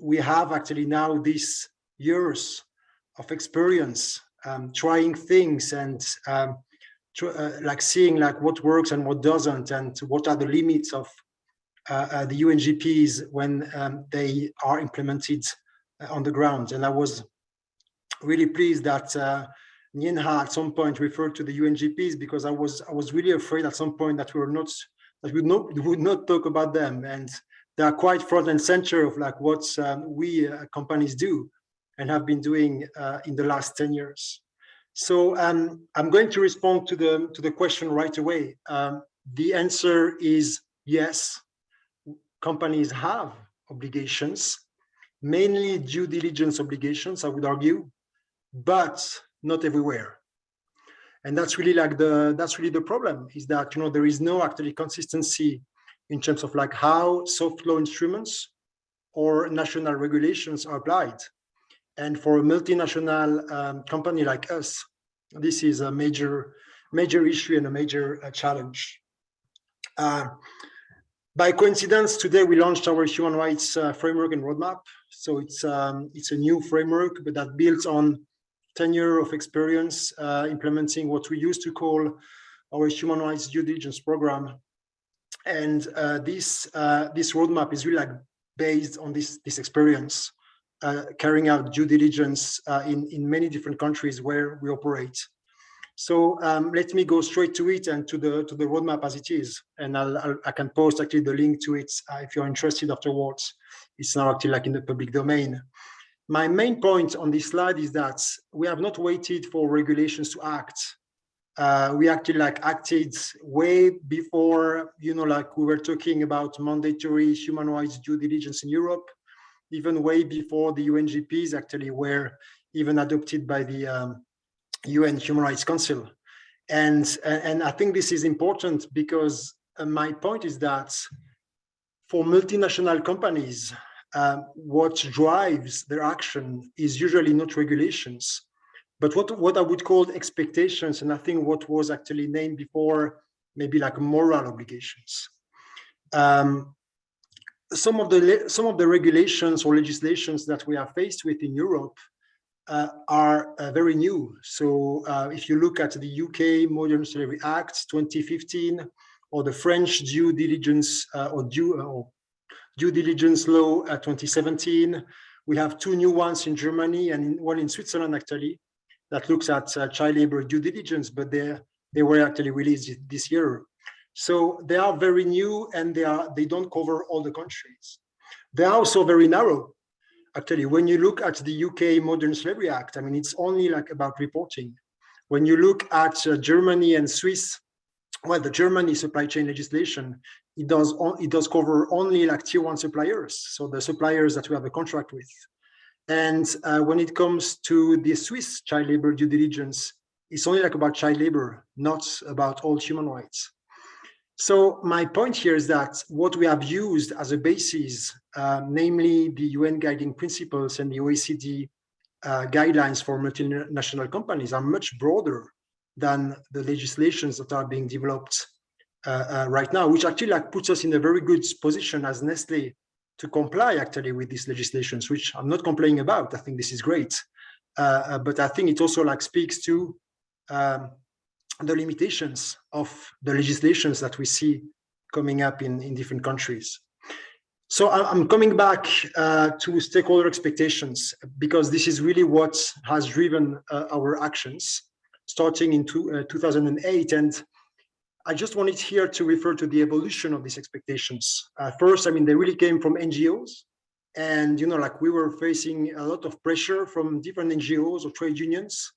we have actually now these years of experience trying things and like seeing like what works and what doesn't, and what are the limits of the UNGPs when they are implemented on the ground. And I was really pleased that Nien-he at some point referred to the UNGPs because I was really afraid at some point that we would not talk about them, and they are quite front and center of like what we companies do and have been doing in the last 10 years. So I'm going to respond to the question right away. The answer is yes. Companies have obligations, mainly due diligence obligations, I would argue, but not everywhere. And that's really like the problem, is that, you know, there is no actually consistency in terms of like how soft law instruments or national regulations are applied. And for a multinational company like us, this is a major issue and a major challenge. By coincidence, today we launched our human rights framework and roadmap. So it's a new framework, but that builds on 10 years of experience implementing what we used to call our human rights due diligence program. And this roadmap is really like based on this experience, carrying out due diligence in many different countries where we operate. So let me go straight to it and to the roadmap as it is, and I can post actually the link to it if you're interested afterwards. It's now actually like in the public domain. My main point on this slide is that we have not waited for regulations to act. We actually like acted way before, you know, like we were talking about mandatory human rights due diligence in Europe, even way before the UNGPs actually were even adopted by the UN Human Rights Council. And I think this is important because my point is that for multinational companies, what drives their action is usually not regulations, but what I would call expectations, and I think what was actually named before, maybe like moral obligations. Some of the regulations or legislations that we are faced with in Europe are very new. So if you look at the UK Modern Slavery Act 2015, or the French due diligence due diligence law 2017, we have two new ones in Germany and one in Switzerland actually that looks at child labor due diligence, but they were actually released this year. So they are very new and they don't cover all the countries. They are also very narrow. Actually, when you look at the UK Modern Slavery Act, I mean, it's only like about reporting. When you look at Germany and Swiss, well, the Germany supply chain legislation, it does cover only like tier 1 suppliers, so the suppliers that we have a contract with. And when it comes to the Swiss child labor due diligence, it's only like about child labor, not about all human rights. So my point here is that what we have used as a basis, namely the UN guiding principles and the OECD guidelines for multinational companies, are much broader than the legislations that are being developed right now, which actually like puts us in a very good position as Nestle to comply actually with these legislations, which I'm not complaining about. I think this is great, but I think it also like speaks to the limitations of the legislations that we see coming up in different countries. So I'm coming back to stakeholder expectations, because this is really what has driven our actions starting in 2008. And I just wanted here to refer to the evolution of these expectations. First, I mean, they really came from NGOs. And, you know, like we were facing a lot of pressure from different NGOs or trade unions.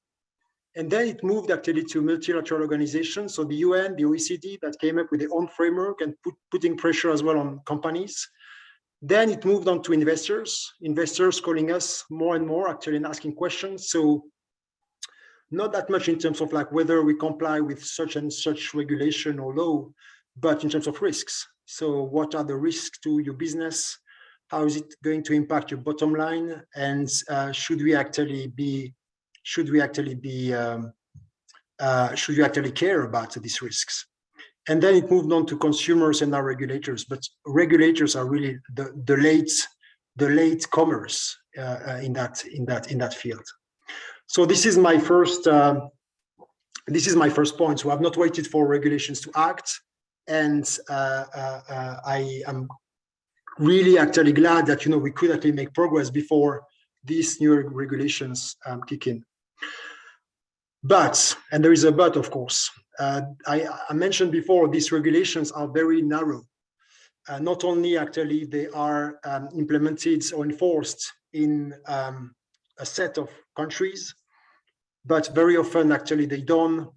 And then it moved actually to multilateral organizations. So the UN, the OECD, that came up with their own framework and putting pressure as well on companies. Then it moved on to investors calling us more and more actually and asking questions. So not that much in terms of like whether we comply with such and such regulation or law, but in terms of risks. So what are the risks to your business? How is it going to impact your bottom line? And should we actually care about these risks? And then it moved on to consumers and now regulators. But regulators are really the late comers in that field. So this is my first point. So I've not waited for regulations to act, and I am really actually glad that, you know, we could actually make progress before these new regulations kick in. But, and there is a but, of course, I mentioned before, these regulations are very narrow. Not only actually they are implemented or enforced in a set of countries, but very often actually they don't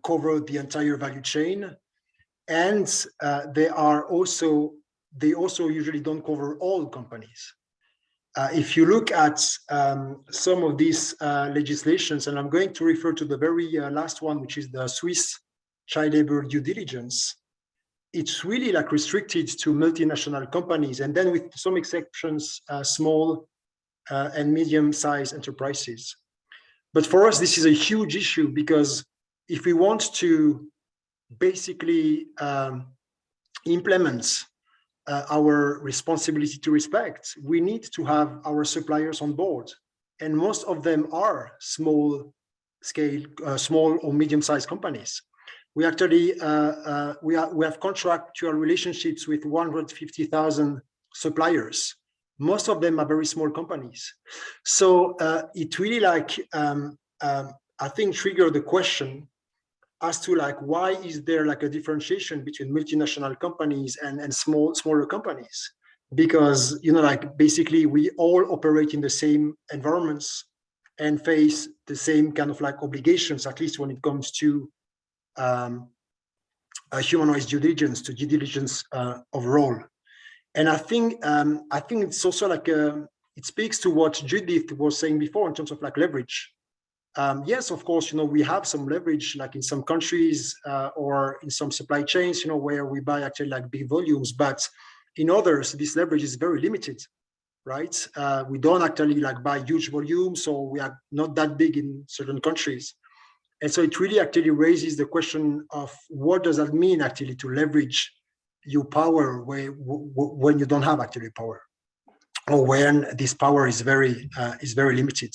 cover the entire value chain, and they also usually don't cover all companies. if you look at some of these legislations, and I'm going to refer to the very last one, which is the Swiss child labor due diligence, it's really like restricted to multinational companies, and then with some exceptions, small and medium-sized enterprises. But for us, this is a huge issue, because if we want to basically implement our responsibility to respect, we need to have our suppliers on board. And most of them are small scale, small or medium-sized companies. We actually, we have contractual relationships with 150,000 suppliers. Most of them are very small companies. So it really like, I think, triggered the question as to like, why is there like a differentiation between multinational companies and smaller companies? Because, you know, like basically we all operate in the same environments and face the same kind of like obligations, at least when it comes to human rights due diligence, to due diligence overall. And I think it's also like, it speaks to what Judith was saying before in terms of like leverage. Yes, of course, you know, we have some leverage, like in some countries or in some supply chains, you know, where we buy actually like big volumes, but in others, this leverage is very limited, right? We don't actually like buy huge volumes, so we are not that big in certain countries. And so it really actually raises the question of what does that mean actually to leverage your power when you don't have actually power, or when this power is very limited.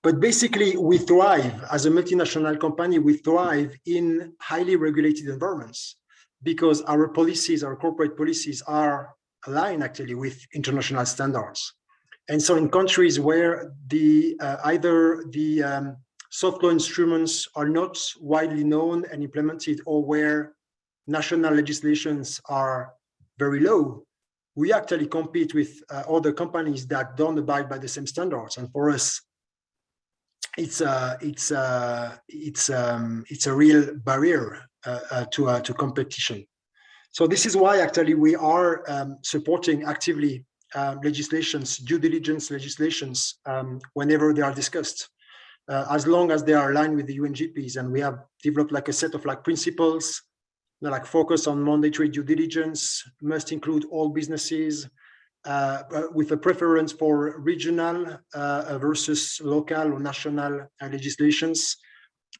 But basically, we thrive as a multinational company. We thrive in highly regulated environments because our policies, our corporate policies, are aligned actually with international standards. And so, in countries where either the soft law instruments are not widely known and implemented, or where national legislations are very low, we actually compete with other companies that don't abide by the same standards. And for us, it's a real barrier to competition. So this is why actually we are supporting actively legislations, due diligence legislations, whenever they are discussed, as long as they are aligned with the UNGPs. And we have developed like a set of like principles, like focus on mandatory due diligence, must include all businesses, with a preference for regional versus local or national legislations,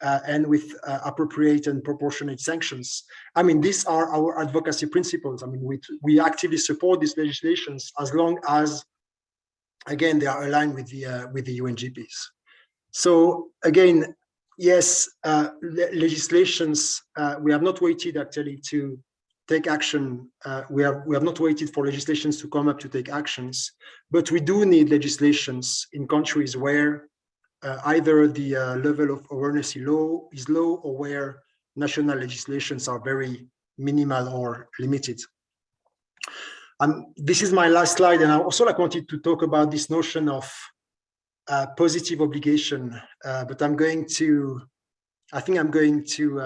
and with appropriate and proportionate sanctions. I mean, these are our advocacy principles. I mean, we actively support these legislations as long as, again, they are aligned with the UNGPs. So again, yes, legislations, we have not waited actually to take action. We have not waited for legislations to come up to take actions, but we do need legislations in countries where either the level of awareness is low, or where national legislations are very minimal or limited. This is my last slide, and I also wanted to talk about this notion of positive obligation, but I think I'm going to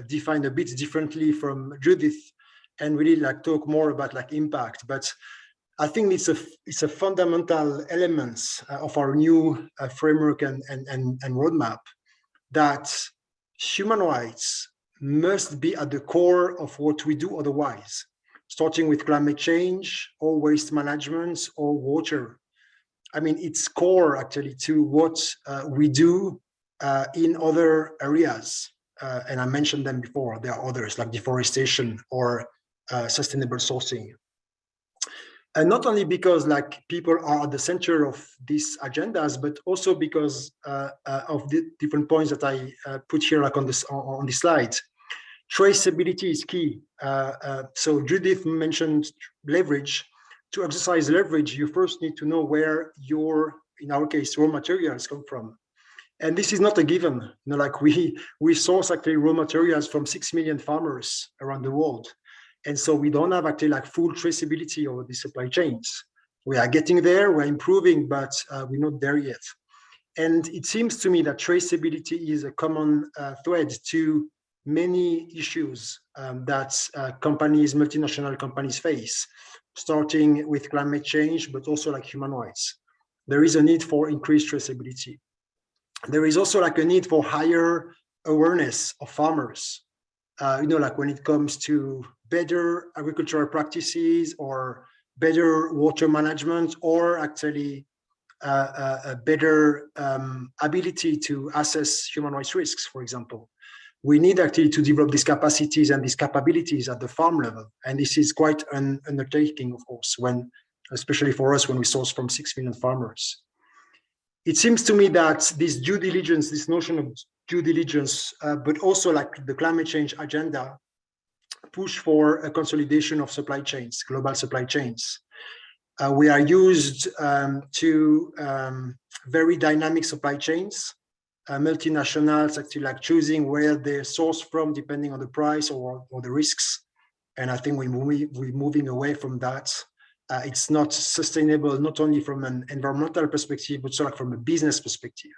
define a bit differently from Judith, and really like talk more about like impact. But I think it's a fundamental element of our new framework and roadmap, that human rights must be at the core of what we do otherwise, starting with climate change or waste management or water. I mean, it's core actually to what we do in other areas. And I mentioned them before. There are others like deforestation or sustainable sourcing. And not only because like people are at the center of these agendas, but also because of the different points that I put here like on this slide. Traceability is key. So Judith mentioned leverage. To exercise leverage, you first need to know where your, in our case, raw materials come from. And this is not a given. You know, like we source actually raw materials from 6 million farmers around the world. And so we don't have actually like full traceability over the supply chains. We are getting there, we're improving, but we're not there yet. And it seems to me that traceability is a common thread to many issues that companies, multinational companies face, starting with climate change, but also like human rights. There is a need for increased traceability. There is also like a need for higher awareness of farmers, like when it comes to better agricultural practices or better water management, or actually a better ability to assess human rights risks, for example. We need actually to develop these capacities and these capabilities at the farm level. And this is quite an undertaking, of course, especially for us when we source from 6 million farmers. It seems to me that this due diligence, this notion of due diligence, but also like the climate change agenda, push for a consolidation of supply chains, global supply chains. We are used to very dynamic supply chains, multinationals actually like choosing where they source from depending on the price or the risks. And I think we're moving away from that. It's not sustainable, not only from an environmental perspective, but sort of from a business perspective.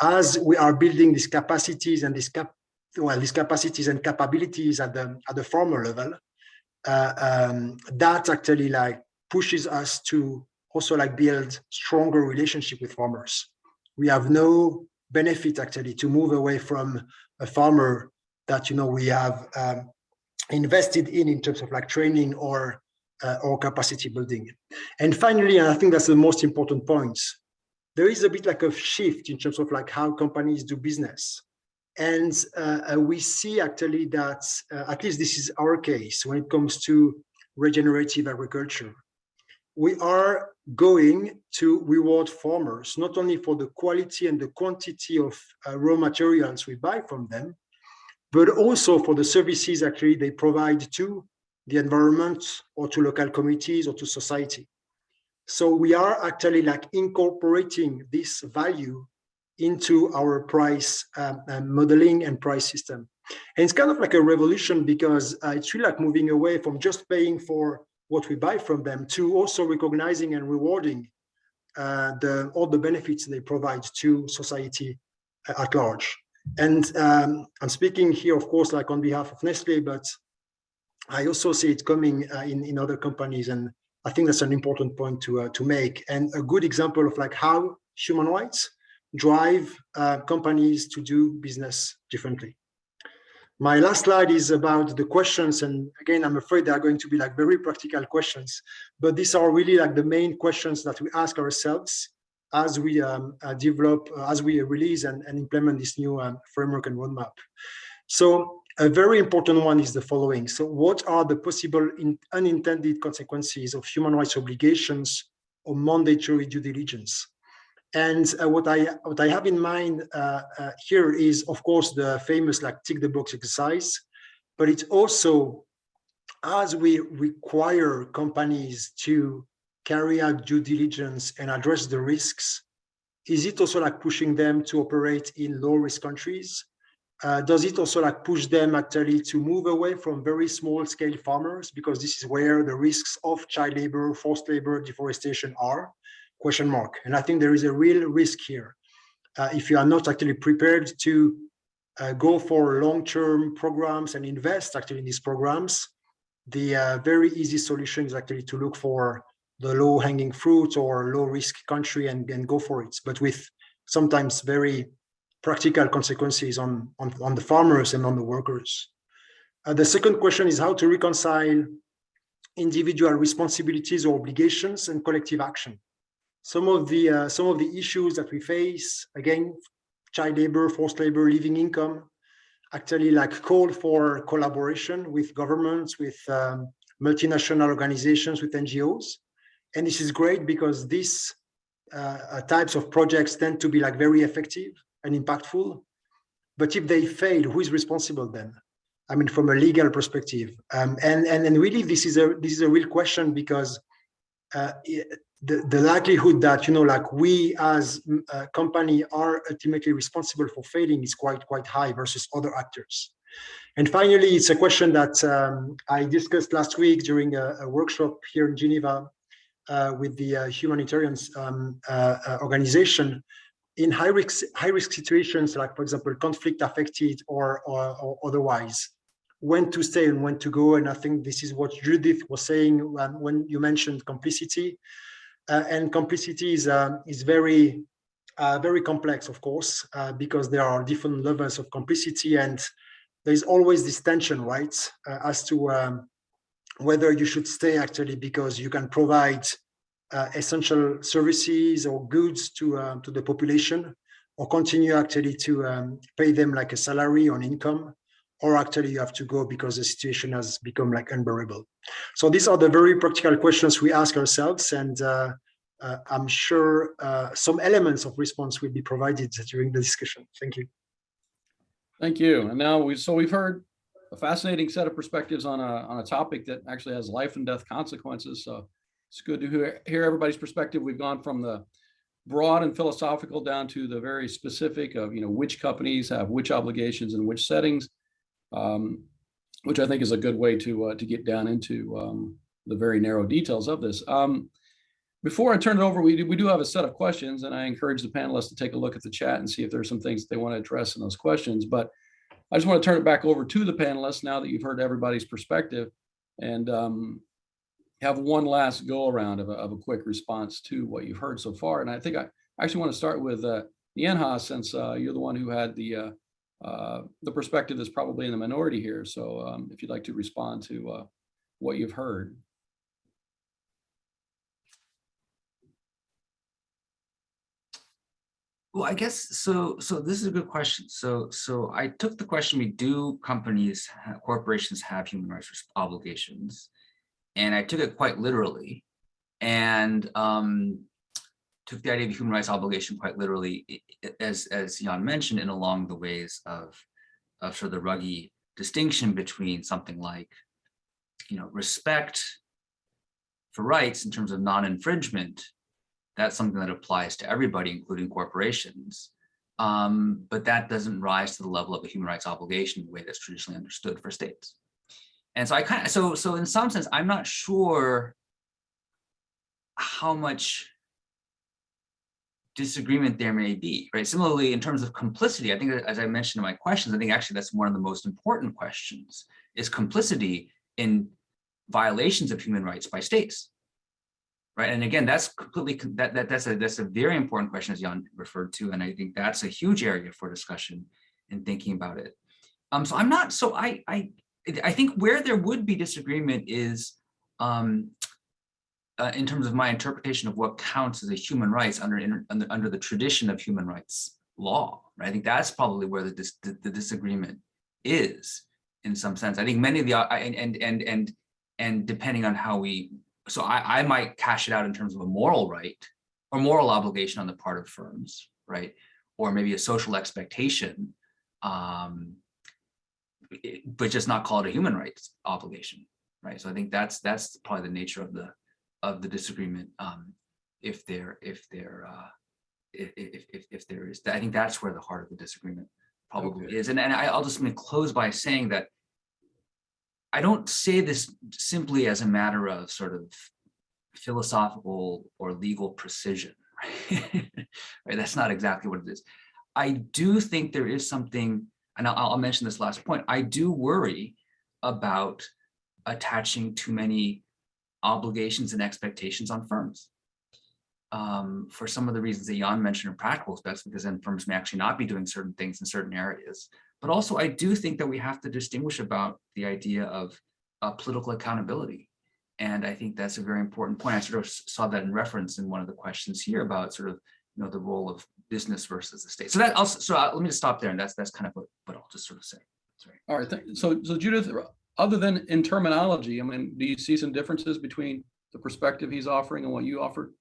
As we are building these capacities and these capacities and capabilities at the farmer level, that actually like pushes us to also like build stronger relationship with farmers. We have no benefit actually to move away from a farmer that we have invested in terms of like training or capacity building. And finally, and I think that's the most important point, there is a bit like a shift in terms of like how companies do business. And we see actually that, at least this is our case, when it comes to regenerative agriculture, we are going to reward farmers, not only for the quality and the quantity of raw materials we buy from them, but also for the services actually they provide to the environment or to local communities or to society. So we are actually like incorporating this value into our price modeling and price system. And it's kind of like a revolution, because it's really like moving away from just paying for what we buy from them to also recognizing and rewarding all the benefits they provide to society at large. And I'm speaking here, of course, like on behalf of Nestlé, but I also see it coming in other companies, and I think that's an important point to make, and a good example of like how human rights drive companies to do business differently. My last slide is about the questions, and again, I'm afraid they are going to be like very practical questions, but these are really like the main questions that we ask ourselves as we develop, as we release and implement this new framework and roadmap. So a very important one is the following. So what are the possible unintended consequences of human rights obligations or mandatory due diligence? And what I have in mind here is, of course, the famous like tick the box exercise, but it's also, as we require companies to carry out due diligence and address the risks, is it also like pushing them to operate in low risk countries? Does it also like push them actually to move away from very small scale farmers, because this is where the risks of child labor, forced labor, deforestation are? Question mark. And I think there is a real risk here. If you are not actually prepared to go for long-term programs and invest actually in these programs, the very easy solution is actually to look for the low-hanging fruit or low-risk country and go for it, but with sometimes very practical consequences on the farmers and on the workers. The second question is how to reconcile individual responsibilities or obligations and collective action. Some of the issues that we face, again, child labor, forced labor, living income, actually like call for collaboration with governments, with multinational organizations, with NGOs. And this is great because these types of projects tend to be like very effective and impactful. But if they fail, who is responsible then? I mean, from a legal perspective. And really, this is a real question, because the likelihood that like we as a company are ultimately responsible for failing is quite high versus other actors. And finally, it's a question that I discussed last week during a workshop here in Geneva with the humanitarian organization. In high risk situations, like for example conflict affected or otherwise, when to stay and when to go. And I think this is what Judith was saying when you mentioned complicity. And complicity is very, very complex, of course, because there are different levels of complicity, and there's always this tension, right, as to whether you should stay actually because you can provide essential services or goods to the population, or continue actually to pay them like a salary on income, or actually you have to go because the situation has become like unbearable. So these are the very practical questions we ask ourselves, and I'm sure some elements of response will be provided during the discussion. Thank you. Thank you. And now we've heard a fascinating set of perspectives on a topic that actually has life and death consequences. So it's good to hear everybody's perspective. We've gone from the broad and philosophical down to the very specific of, which companies have which obligations in which settings, which I think is a good way to get down into the very narrow details of this. Before I turn it over, we do have a set of questions, and I encourage the panelists to take a look at the chat and see if there's some things that they want to address in those questions. But I just want to turn it back over to the panelists now that you've heard everybody's perspective, and have one last go around of a quick response to what you've heard so far. And I think I actually want to start with Nien-he, since you're the one who had the perspective that's probably in the minority here. So if you'd like to respond to what you've heard. Well, I guess so. So this is a good question. So I took the question: do corporations have human rights obligations? And I took it quite literally, and took the idea of human rights obligation quite literally, as Yann mentioned, and along the ways of sort of the ruggy distinction between something like, respect for rights in terms of non-infringement. That's something that applies to everybody, including corporations. But that doesn't rise to the level of a human rights obligation the way that's traditionally understood for states. And so so in some sense, I'm not sure how much disagreement there may be, right? Similarly, in terms of complicity, I think, as I mentioned in my questions, I think actually that's one of the most important questions, is complicity in violations of human rights by states. Right, and again, that's completely that's a very important question, as Yann referred to, and I think that's a huge area for discussion in thinking about it. So I'm not so I think where there would be disagreement is in terms of my interpretation of what counts as a human rights under the tradition of human rights law. Right? I think that's probably where the disagreement is in some sense. I think many of the and depending on how we. So I might cash it out in terms of a moral right or moral obligation on the part of firms, right? Or maybe a social expectation, but just not call it a human rights obligation, right? So I think that's probably the nature of the disagreement. If there is, I think that's where the heart of the disagreement probably is. And I'll just close by saying that I don't say this simply as a matter of sort of philosophical or legal precision, right? Right? That's not exactly what it is. I do think there is something, and I'll mention this last point, I do worry about attaching too many obligations and expectations on firms. For some of the reasons that Yann mentioned in practical aspects, because then firms may actually not be doing certain things in certain areas. But also, I do think that we have to distinguish about the idea of political accountability. And I think that's a very important point. I sort of saw that in reference in one of the questions here about sort of, the role of business versus the state. So that also, let me just stop there. And that's kind of what I'll just sort of say. Sorry. All right. So Judith, other than in terminology, I mean, do you see some differences between the perspective he's offering and what you offered?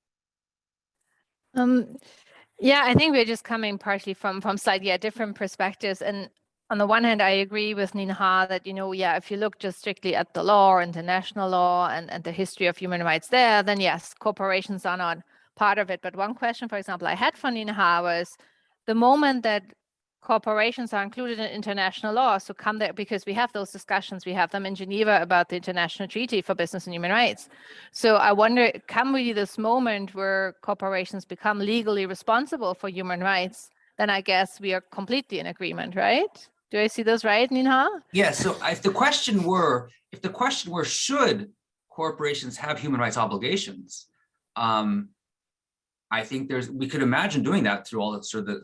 Yeah, I think we're just coming partially from slightly different perspectives. And on the one hand, I agree with Nien-he that, if you look just strictly at the law, international law, and the history of human rights there, then yes, corporations are not part of it. But one question, for example, I had for Nien-he was the moment that corporations are included in international law, so come there, because we have those discussions, we have them in Geneva about the International Treaty for Business and Human Rights. So I wonder, come really this moment where corporations become legally responsible for human rights, then I guess we are completely in agreement, right? Do I see those right, Nien-he? Yeah, so if the question were, should corporations have human rights obligations? I think we could imagine doing that through all the sort of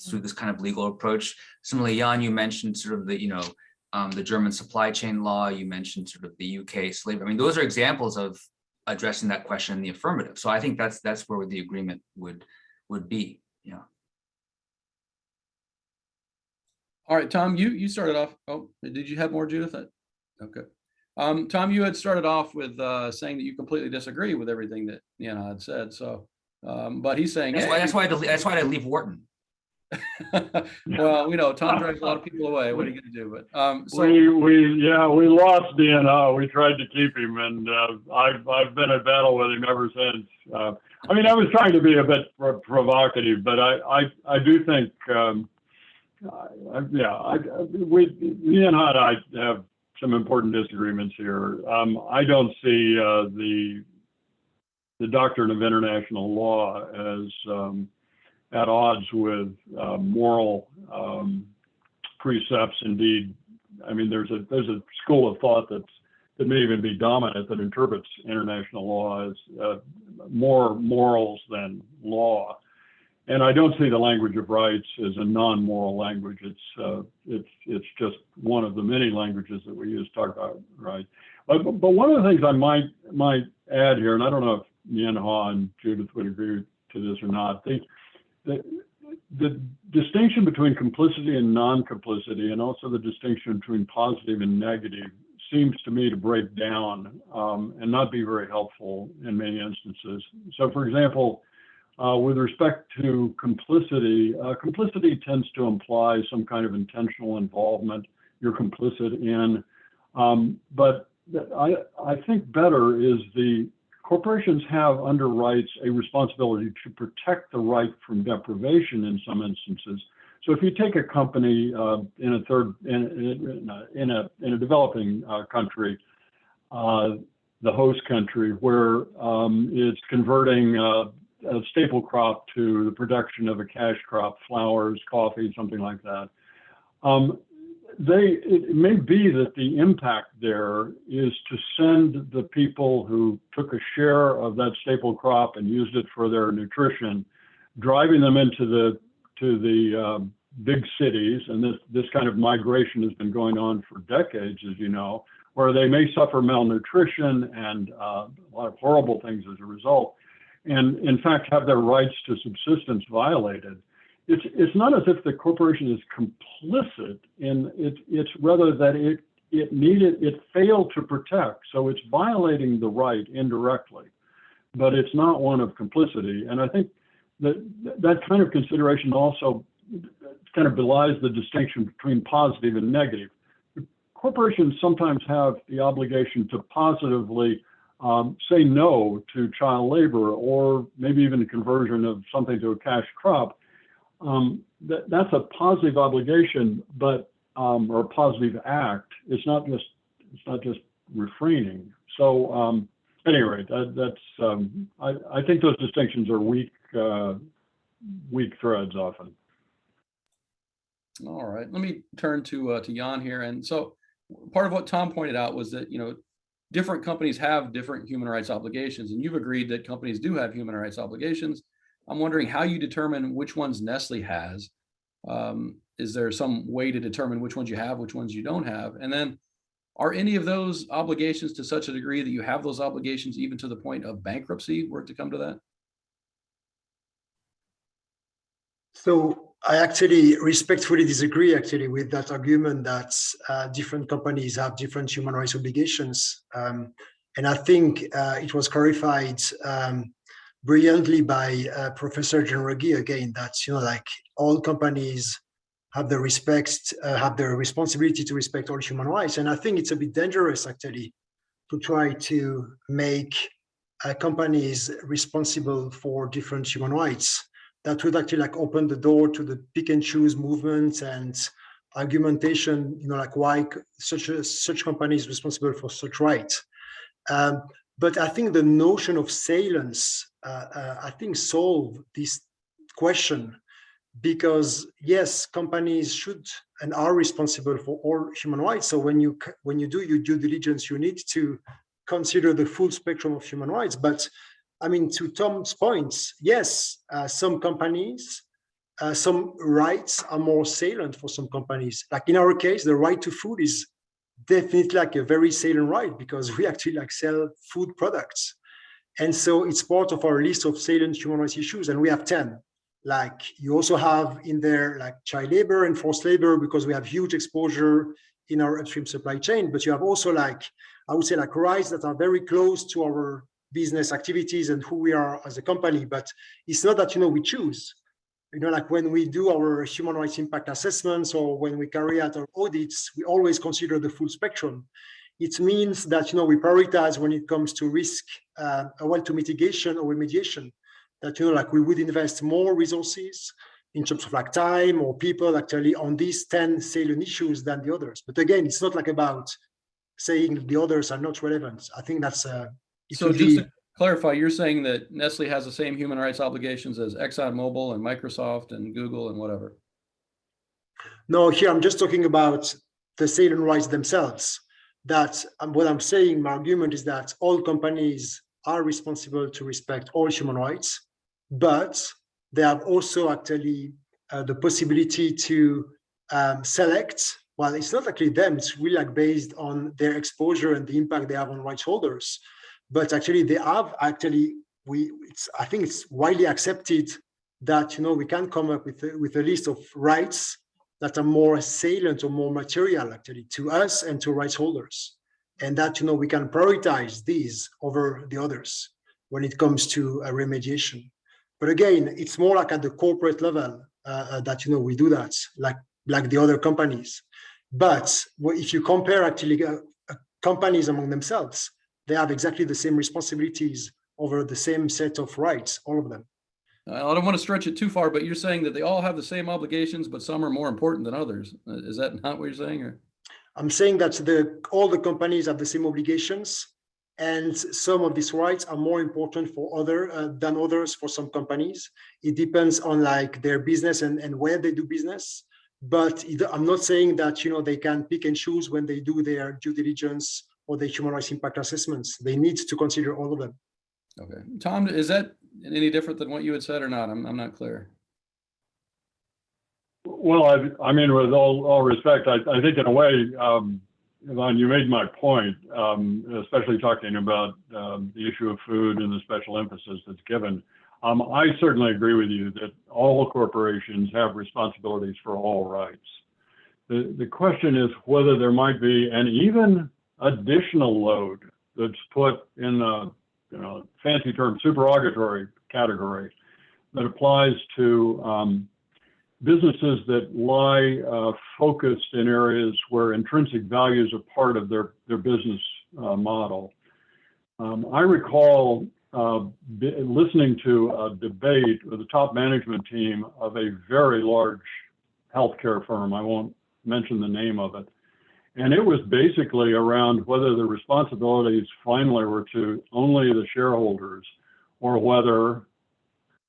through this kind of legal approach. Similarly, Yann, you mentioned sort of the German supply chain law. You mentioned sort of the UK slavery. I mean, those are examples of addressing that question in the affirmative. So I think that's where the agreement would be. Yeah. All right, Tom, you started off. Oh, did you have more, Judith? Okay. Tom, you had started off with saying that you completely disagree with everything that Yann had said. So, but he's saying that's why I leave Wharton. Well, we know Tom drives a lot of people away. What are you going to do? But so we lost Nien-he. We tried to keep him, and I've been at battle with him ever since. I mean, I was trying to be a bit provocative, but I do think. Nien-he and I have some important disagreements here. I don't see the doctrine of international law as at odds with moral precepts. Indeed, I mean, there's a school of thought that may even be dominant that interprets international law as more morals than law. And I don't see the language of rights as a non-moral language. It's just one of the many languages that we use to talk about right. But one of the things I might add here, and I don't know if Nien-he and Judith would agree to this or not, the distinction between complicity and non-complicity, and also the distinction between positive and negative, seems to me to break down and not be very helpful in many instances. So, for example, with respect to complicity, complicity tends to imply some kind of intentional involvement you're complicit in. But I think better is the corporations have under rights a responsibility to protect the right from deprivation in some instances. So if you take a company in a developing country, the host country, where it's converting a staple crop to the production of a cash crop, flowers, coffee, something like that. It may be that the impact there is to send the people who took a share of that staple crop and used it for their nutrition, driving them into the big cities. And this kind of migration has been going on for decades, as you know, where they may suffer malnutrition and a lot of horrible things as a result, and in fact have their rights to subsistence violated. It's not as if the corporation is complicit in it. It's rather that it failed to protect, so it's violating the right indirectly, but it's not one of complicity. And I think that kind of consideration also kind of belies the distinction between positive and negative. Corporations sometimes have the obligation to positively say no to child labor, or maybe even the conversion of something to a cash crop. That's a positive obligation, but or a positive act. It's not just refraining. So anyway, I think those distinctions are weak threads often. All right, let me turn to Yann here. And so part of what Tom pointed out was that, different companies have different human rights obligations, and you've agreed that companies do have human rights obligations. I'm wondering how you determine which ones Nestle has. Is there some way to determine which ones you have, which ones you don't have? And then are any of those obligations to such a degree that you have those obligations even to the point of bankruptcy, were it to come to that? So I actually respectfully disagree with that argument that different companies have different human rights obligations. And I think it was clarified brilliantly by Professor Jean-Regis again, that like all companies have the responsibility to respect all human rights. And I think it's a bit dangerous actually to try to make companies responsible for different human rights. That would actually open the door to the pick and choose movement and argumentation, like why such company is responsible for such rights. But I think the notion of salience, I think, solve this question, because yes, companies should and are responsible for all human rights. So when you do your due diligence, you need to consider the full spectrum of human rights. But I mean, to Tom's points, yes, some companies, some rights are more salient for some companies. Like in our case, the right to food is definitely like a very salient right, because we actually like sell food products. And so it's part of our list of salient human rights issues, and we have 10. Like you also have in there like child labor and forced labor, because we have huge exposure in our upstream supply chain. But you have also like, I would say like rights that are very close to our business activities and who we are as a company. But it's not that, we choose. Like when we do our human rights impact assessments or when we carry out our audits, we always consider the full spectrum. It means that, we prioritize when it comes to risk, to mitigation or remediation, that, like we would invest more resources in terms of like time or people actually on these 10 salient issues than the others. But again, it's not like about saying the others are not relevant. I think that's so just to clarify, you're saying that Nestle has the same human rights obligations as ExxonMobil and Microsoft and Google and whatever? No, here I'm just talking about the salient rights themselves. That what I'm saying, my argument is that all companies are responsible to respect all human rights, but they have also actually the possibility to select. Well, it's not actually them, it's really like based on their exposure and the impact they have on rights holders. But actually they have I think it's widely accepted that, we can come up with a list of rights that are more salient or more material actually to us and to rights holders. And that, we can prioritize these over the others when it comes to remediation. But again, it's more like at the corporate level that, we do that like the other companies. But if you compare actually companies among themselves, they have exactly the same responsibilities over the same set of rights, all of them. I don't want to stretch it too far, but you're saying that they all have the same obligations, but some are more important than others. Is that not what you're saying? Or? I'm saying that all the companies have the same obligations, and some of these rights are more important for than others for some companies. It depends on like their business and where they do business. But I'm not saying that, they can pick and choose when they do their due diligence or their human rights impact assessments. They need to consider all of them. Okay. Tom, is that any different than what you had said or not? I'm not clear. Well, I mean, with all respect, I think in a way, Yvonne, you made my point, especially talking about the issue of food and the special emphasis that's given. I certainly agree with you that all corporations have responsibilities for all rights. The question is whether there might be an even additional load that's put in the fancy term supererogatory category that applies to businesses that lie focused in areas where intrinsic values are part of their business model. I recall listening to a debate with the top management team of a very large healthcare firm. I won't mention the name of it. And it was basically around whether the responsibilities finally were to only the shareholders, or whether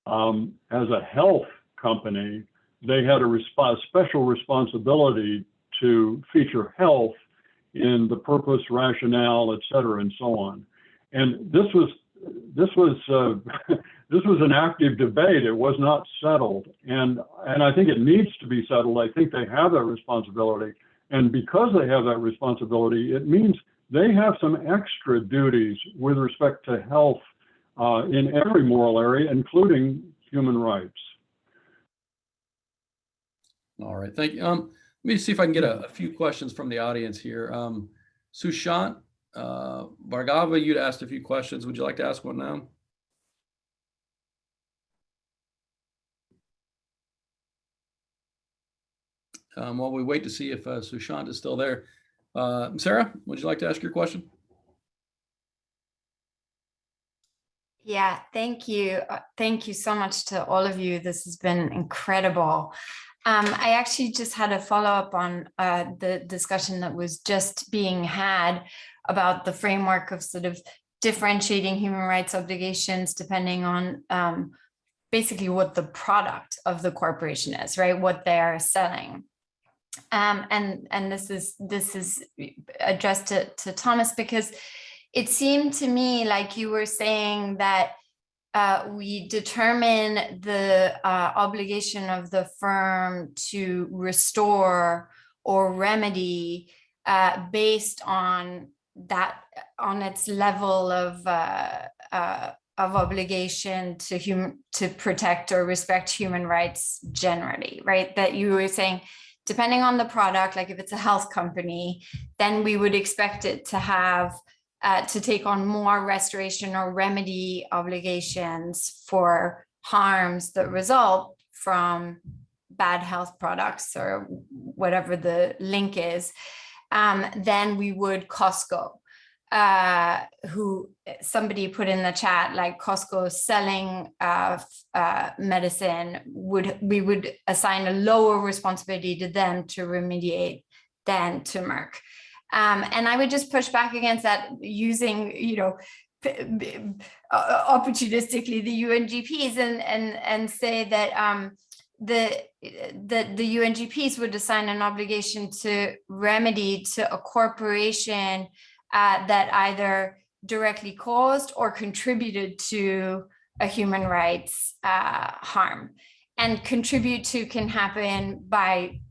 as a health company, they had a special responsibility to feature health in the purpose, rationale, et cetera, and so on. And this was an active debate. It was not settled, and I think it needs to be settled. I think they have that responsibility, and because they have that responsibility, it means they have some extra duties with respect to health in every moral area, including human rights. All right, thank you. Let me see if I can get a few questions from the audience here. Sushant Bhargava, you'd asked a few questions. Would you like to ask one now? While we wait to see if Sushant is still there. Sarah, would you like to ask your question? Yeah, thank you. Thank you so much to all of you. This has been incredible. I actually just had a follow-up on the discussion that was just being had about the framework of sort of differentiating human rights obligations depending on basically what the product of the corporation is, right? What they are selling. And this is addressed to Thomas, because it seemed to me like you were saying that we determine the obligation of the firm to restore or remedy based on its level of obligation to protect or respect human rights generally, right? That you were saying, depending on the product, like if it's a health company, then we would expect it to have to take on more restoration or remedy obligations for harms that result from bad health products or whatever the link is, then we would Costco, who somebody put in the chat, like Costco selling medicine, we would assign a lower responsibility to them to remediate than to Merck. And I would just push back against that using, opportunistically the UNGPs and say that the UNGPs would assign an obligation to remedy to a corporation that either directly caused or contributed to a human rights harm. And contribute to can happen by,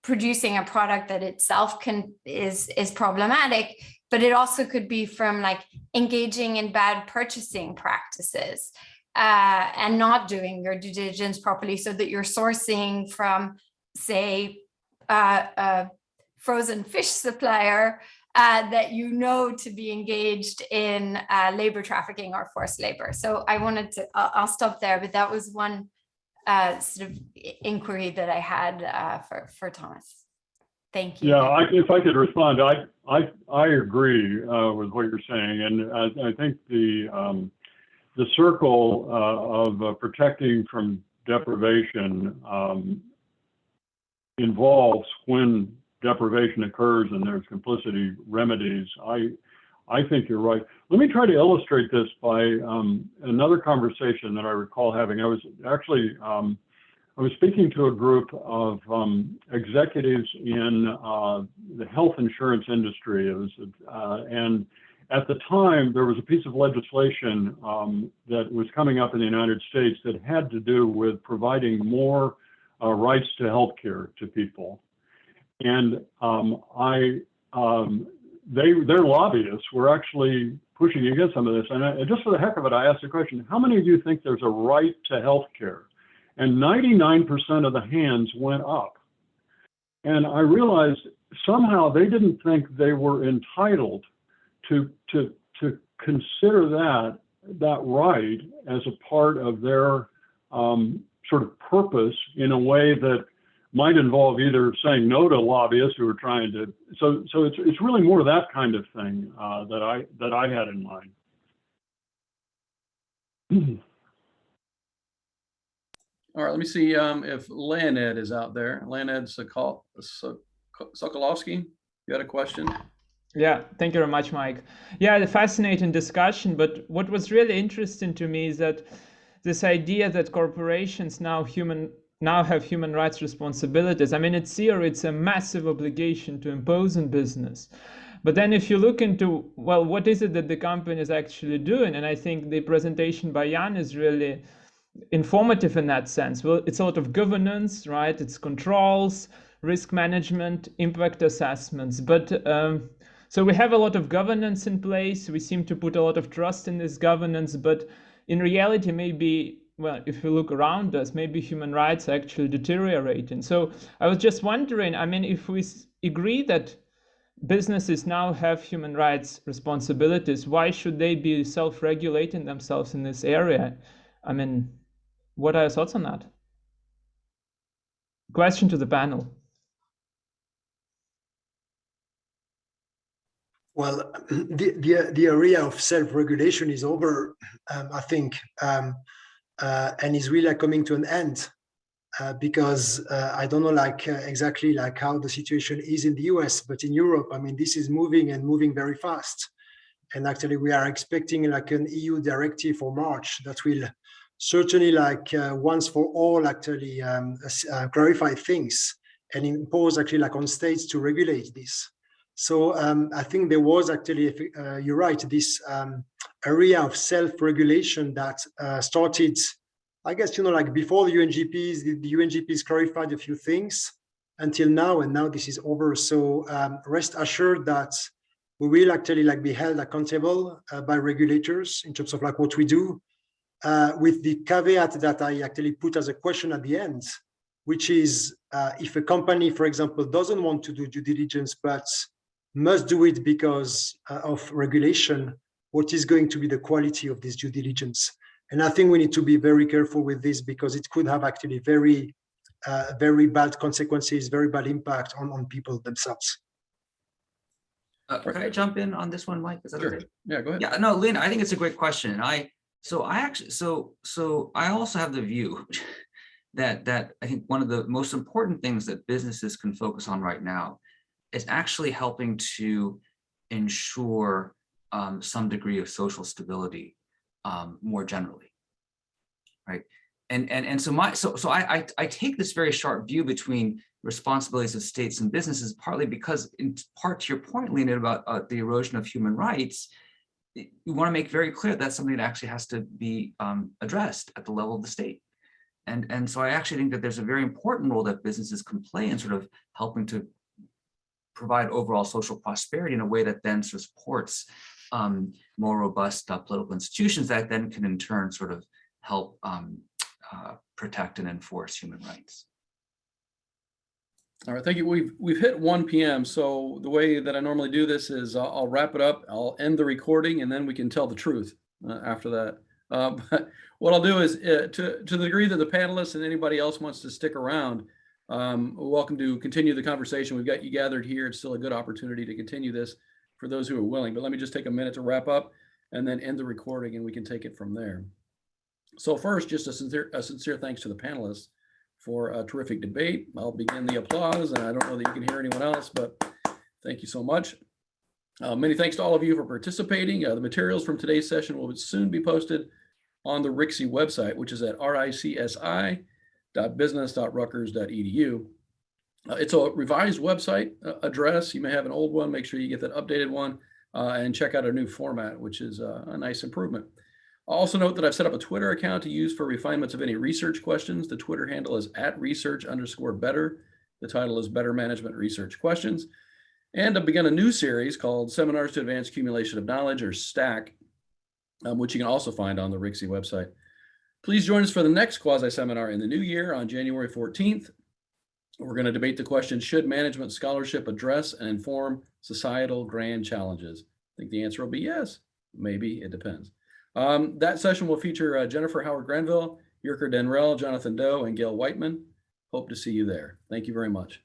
producing a product that itself is problematic, but it also could be from like engaging in bad purchasing practices and not doing your due diligence properly, so that you're sourcing from, say, a frozen fish supplier that to be engaged in labor trafficking or forced labor. So I'll stop there, but that was one sort of inquiry that I had for Thomas. Thank you. Yeah, if I could respond, I agree with what you're saying, and I think the circle of protecting from deprivation involves when deprivation occurs and there's complicity remedies. I think you're right. Let me try to illustrate this by another conversation that I recall having. I was actually, I was speaking to a group of executives in the health insurance industry. It was, and at the time, there was a piece of legislation that was coming up in the United States that had to do with providing more rights to healthcare to people. And their lobbyists were actually pushing against some of this. And just for the heck of it, I asked the question, how many of you think there's a right to health care? And 99% of the hands went up. And I realized somehow they didn't think they were entitled to consider that right as a part of their sort of purpose in a way that might involve either saying no to lobbyists who are trying to, so it's really more that kind of thing that I had in mind. All right, let me see if Leonid is out there. Leonid Sokolowski, you had a question? Yeah, thank you very much, Mike. Yeah, the fascinating discussion, but what was really interesting to me is that this idea that corporations now have human rights responsibilities. I mean, in theory, it's a massive obligation to impose on business. But then if you look into, well, what is it that the company is actually doing? And I think the presentation by Yann is really informative in that sense. Well, it's a lot of governance, right? It's controls, risk management, impact assessments. But so we have a lot of governance in place. We seem to put a lot of trust in this governance, but in reality, maybe, well, if we look around us, maybe human rights are actually deteriorating. So I was just wondering, I mean, if we agree that businesses now have human rights responsibilities, why should they be self-regulating themselves in this area? I mean, what are your thoughts on that? Question to the panel. Well, the area of self-regulation is over, I think, and is really coming to an end because I don't know exactly how the situation is in the US, but in Europe, I mean, this is moving and moving very fast. And actually, we are expecting an EU directive for March that will certainly like once for all actually clarify things and impose actually like on states to regulate this. So I think there was actually, you're right, this area of self-regulation that started, I guess, like before the UNGPs, the UNGPs clarified a few things until now, and now this is over. So rest assured that we will actually like be held accountable by regulators in terms of like what we do, with the caveat that I actually put as a question at the end, which is if a company, for example, doesn't want to do due diligence, but must do it because of regulation, what is going to be the quality of this due diligence? And I think we need to be very careful with this because it could have actually very, very bad consequences, very bad impact on people themselves. Can I jump in on this one, Mike? Is that Sure. okay? Yeah, go ahead. Yeah, no, Lynn, I think it's a great question. I also have the view that I think one of the most important things that businesses can focus on right now is actually helping to ensure some degree of social stability more generally, right? And so I take this very sharp view between responsibilities of states and businesses, partly because, in part to your point, Lena, about the erosion of human rights, you want to make very clear that's something that actually has to be addressed at the level of the state. And so I actually think that there's a very important role that businesses can play in sort of helping to provide overall social prosperity in a way that then sort of supports more robust political institutions that then can in turn sort of help protect and enforce human rights. All right, thank you. We've hit 1 p.m. So the way that I normally do this is I'll wrap it up, I'll end the recording, and then we can tell the truth after that. But what I'll do is to the degree that the panelists and anybody else wants to stick around, welcome to continue the conversation. We've got you gathered here. It's still a good opportunity to continue this for those who are willing. But let me just take a minute to wrap up and then end the recording, and we can take it from there. So first, just a sincere thanks to the panelists for a terrific debate. I'll begin the applause, and I don't know that you can hear anyone else, but thank you so much. Many thanks to all of you for participating. The materials from today's session will soon be posted on the RICSI website, which is at ricsi.business.rutgers.edu. It's a revised website address. You may have an old one. Make sure you get that updated one and check out our new format, which is a nice improvement. I'll also note that I've set up a Twitter account to use for refinements of any research questions. The Twitter handle is @research_better. The title is Better Management Research Questions. And I've begun a new series called Seminars to Advance Accumulation of Knowledge, or STACK, which you can also find on the RICSI website. Please join us for the next quasi seminar in the new year on January 14th. We're going to debate the question, should management scholarship address and inform societal grand challenges? I think the answer will be yes. Maybe, it depends. That session will feature Jennifer Howard-Granville, Yurka Denrell, Jonathan Doe, and Gail Whiteman. Hope to see you there. Thank you very much.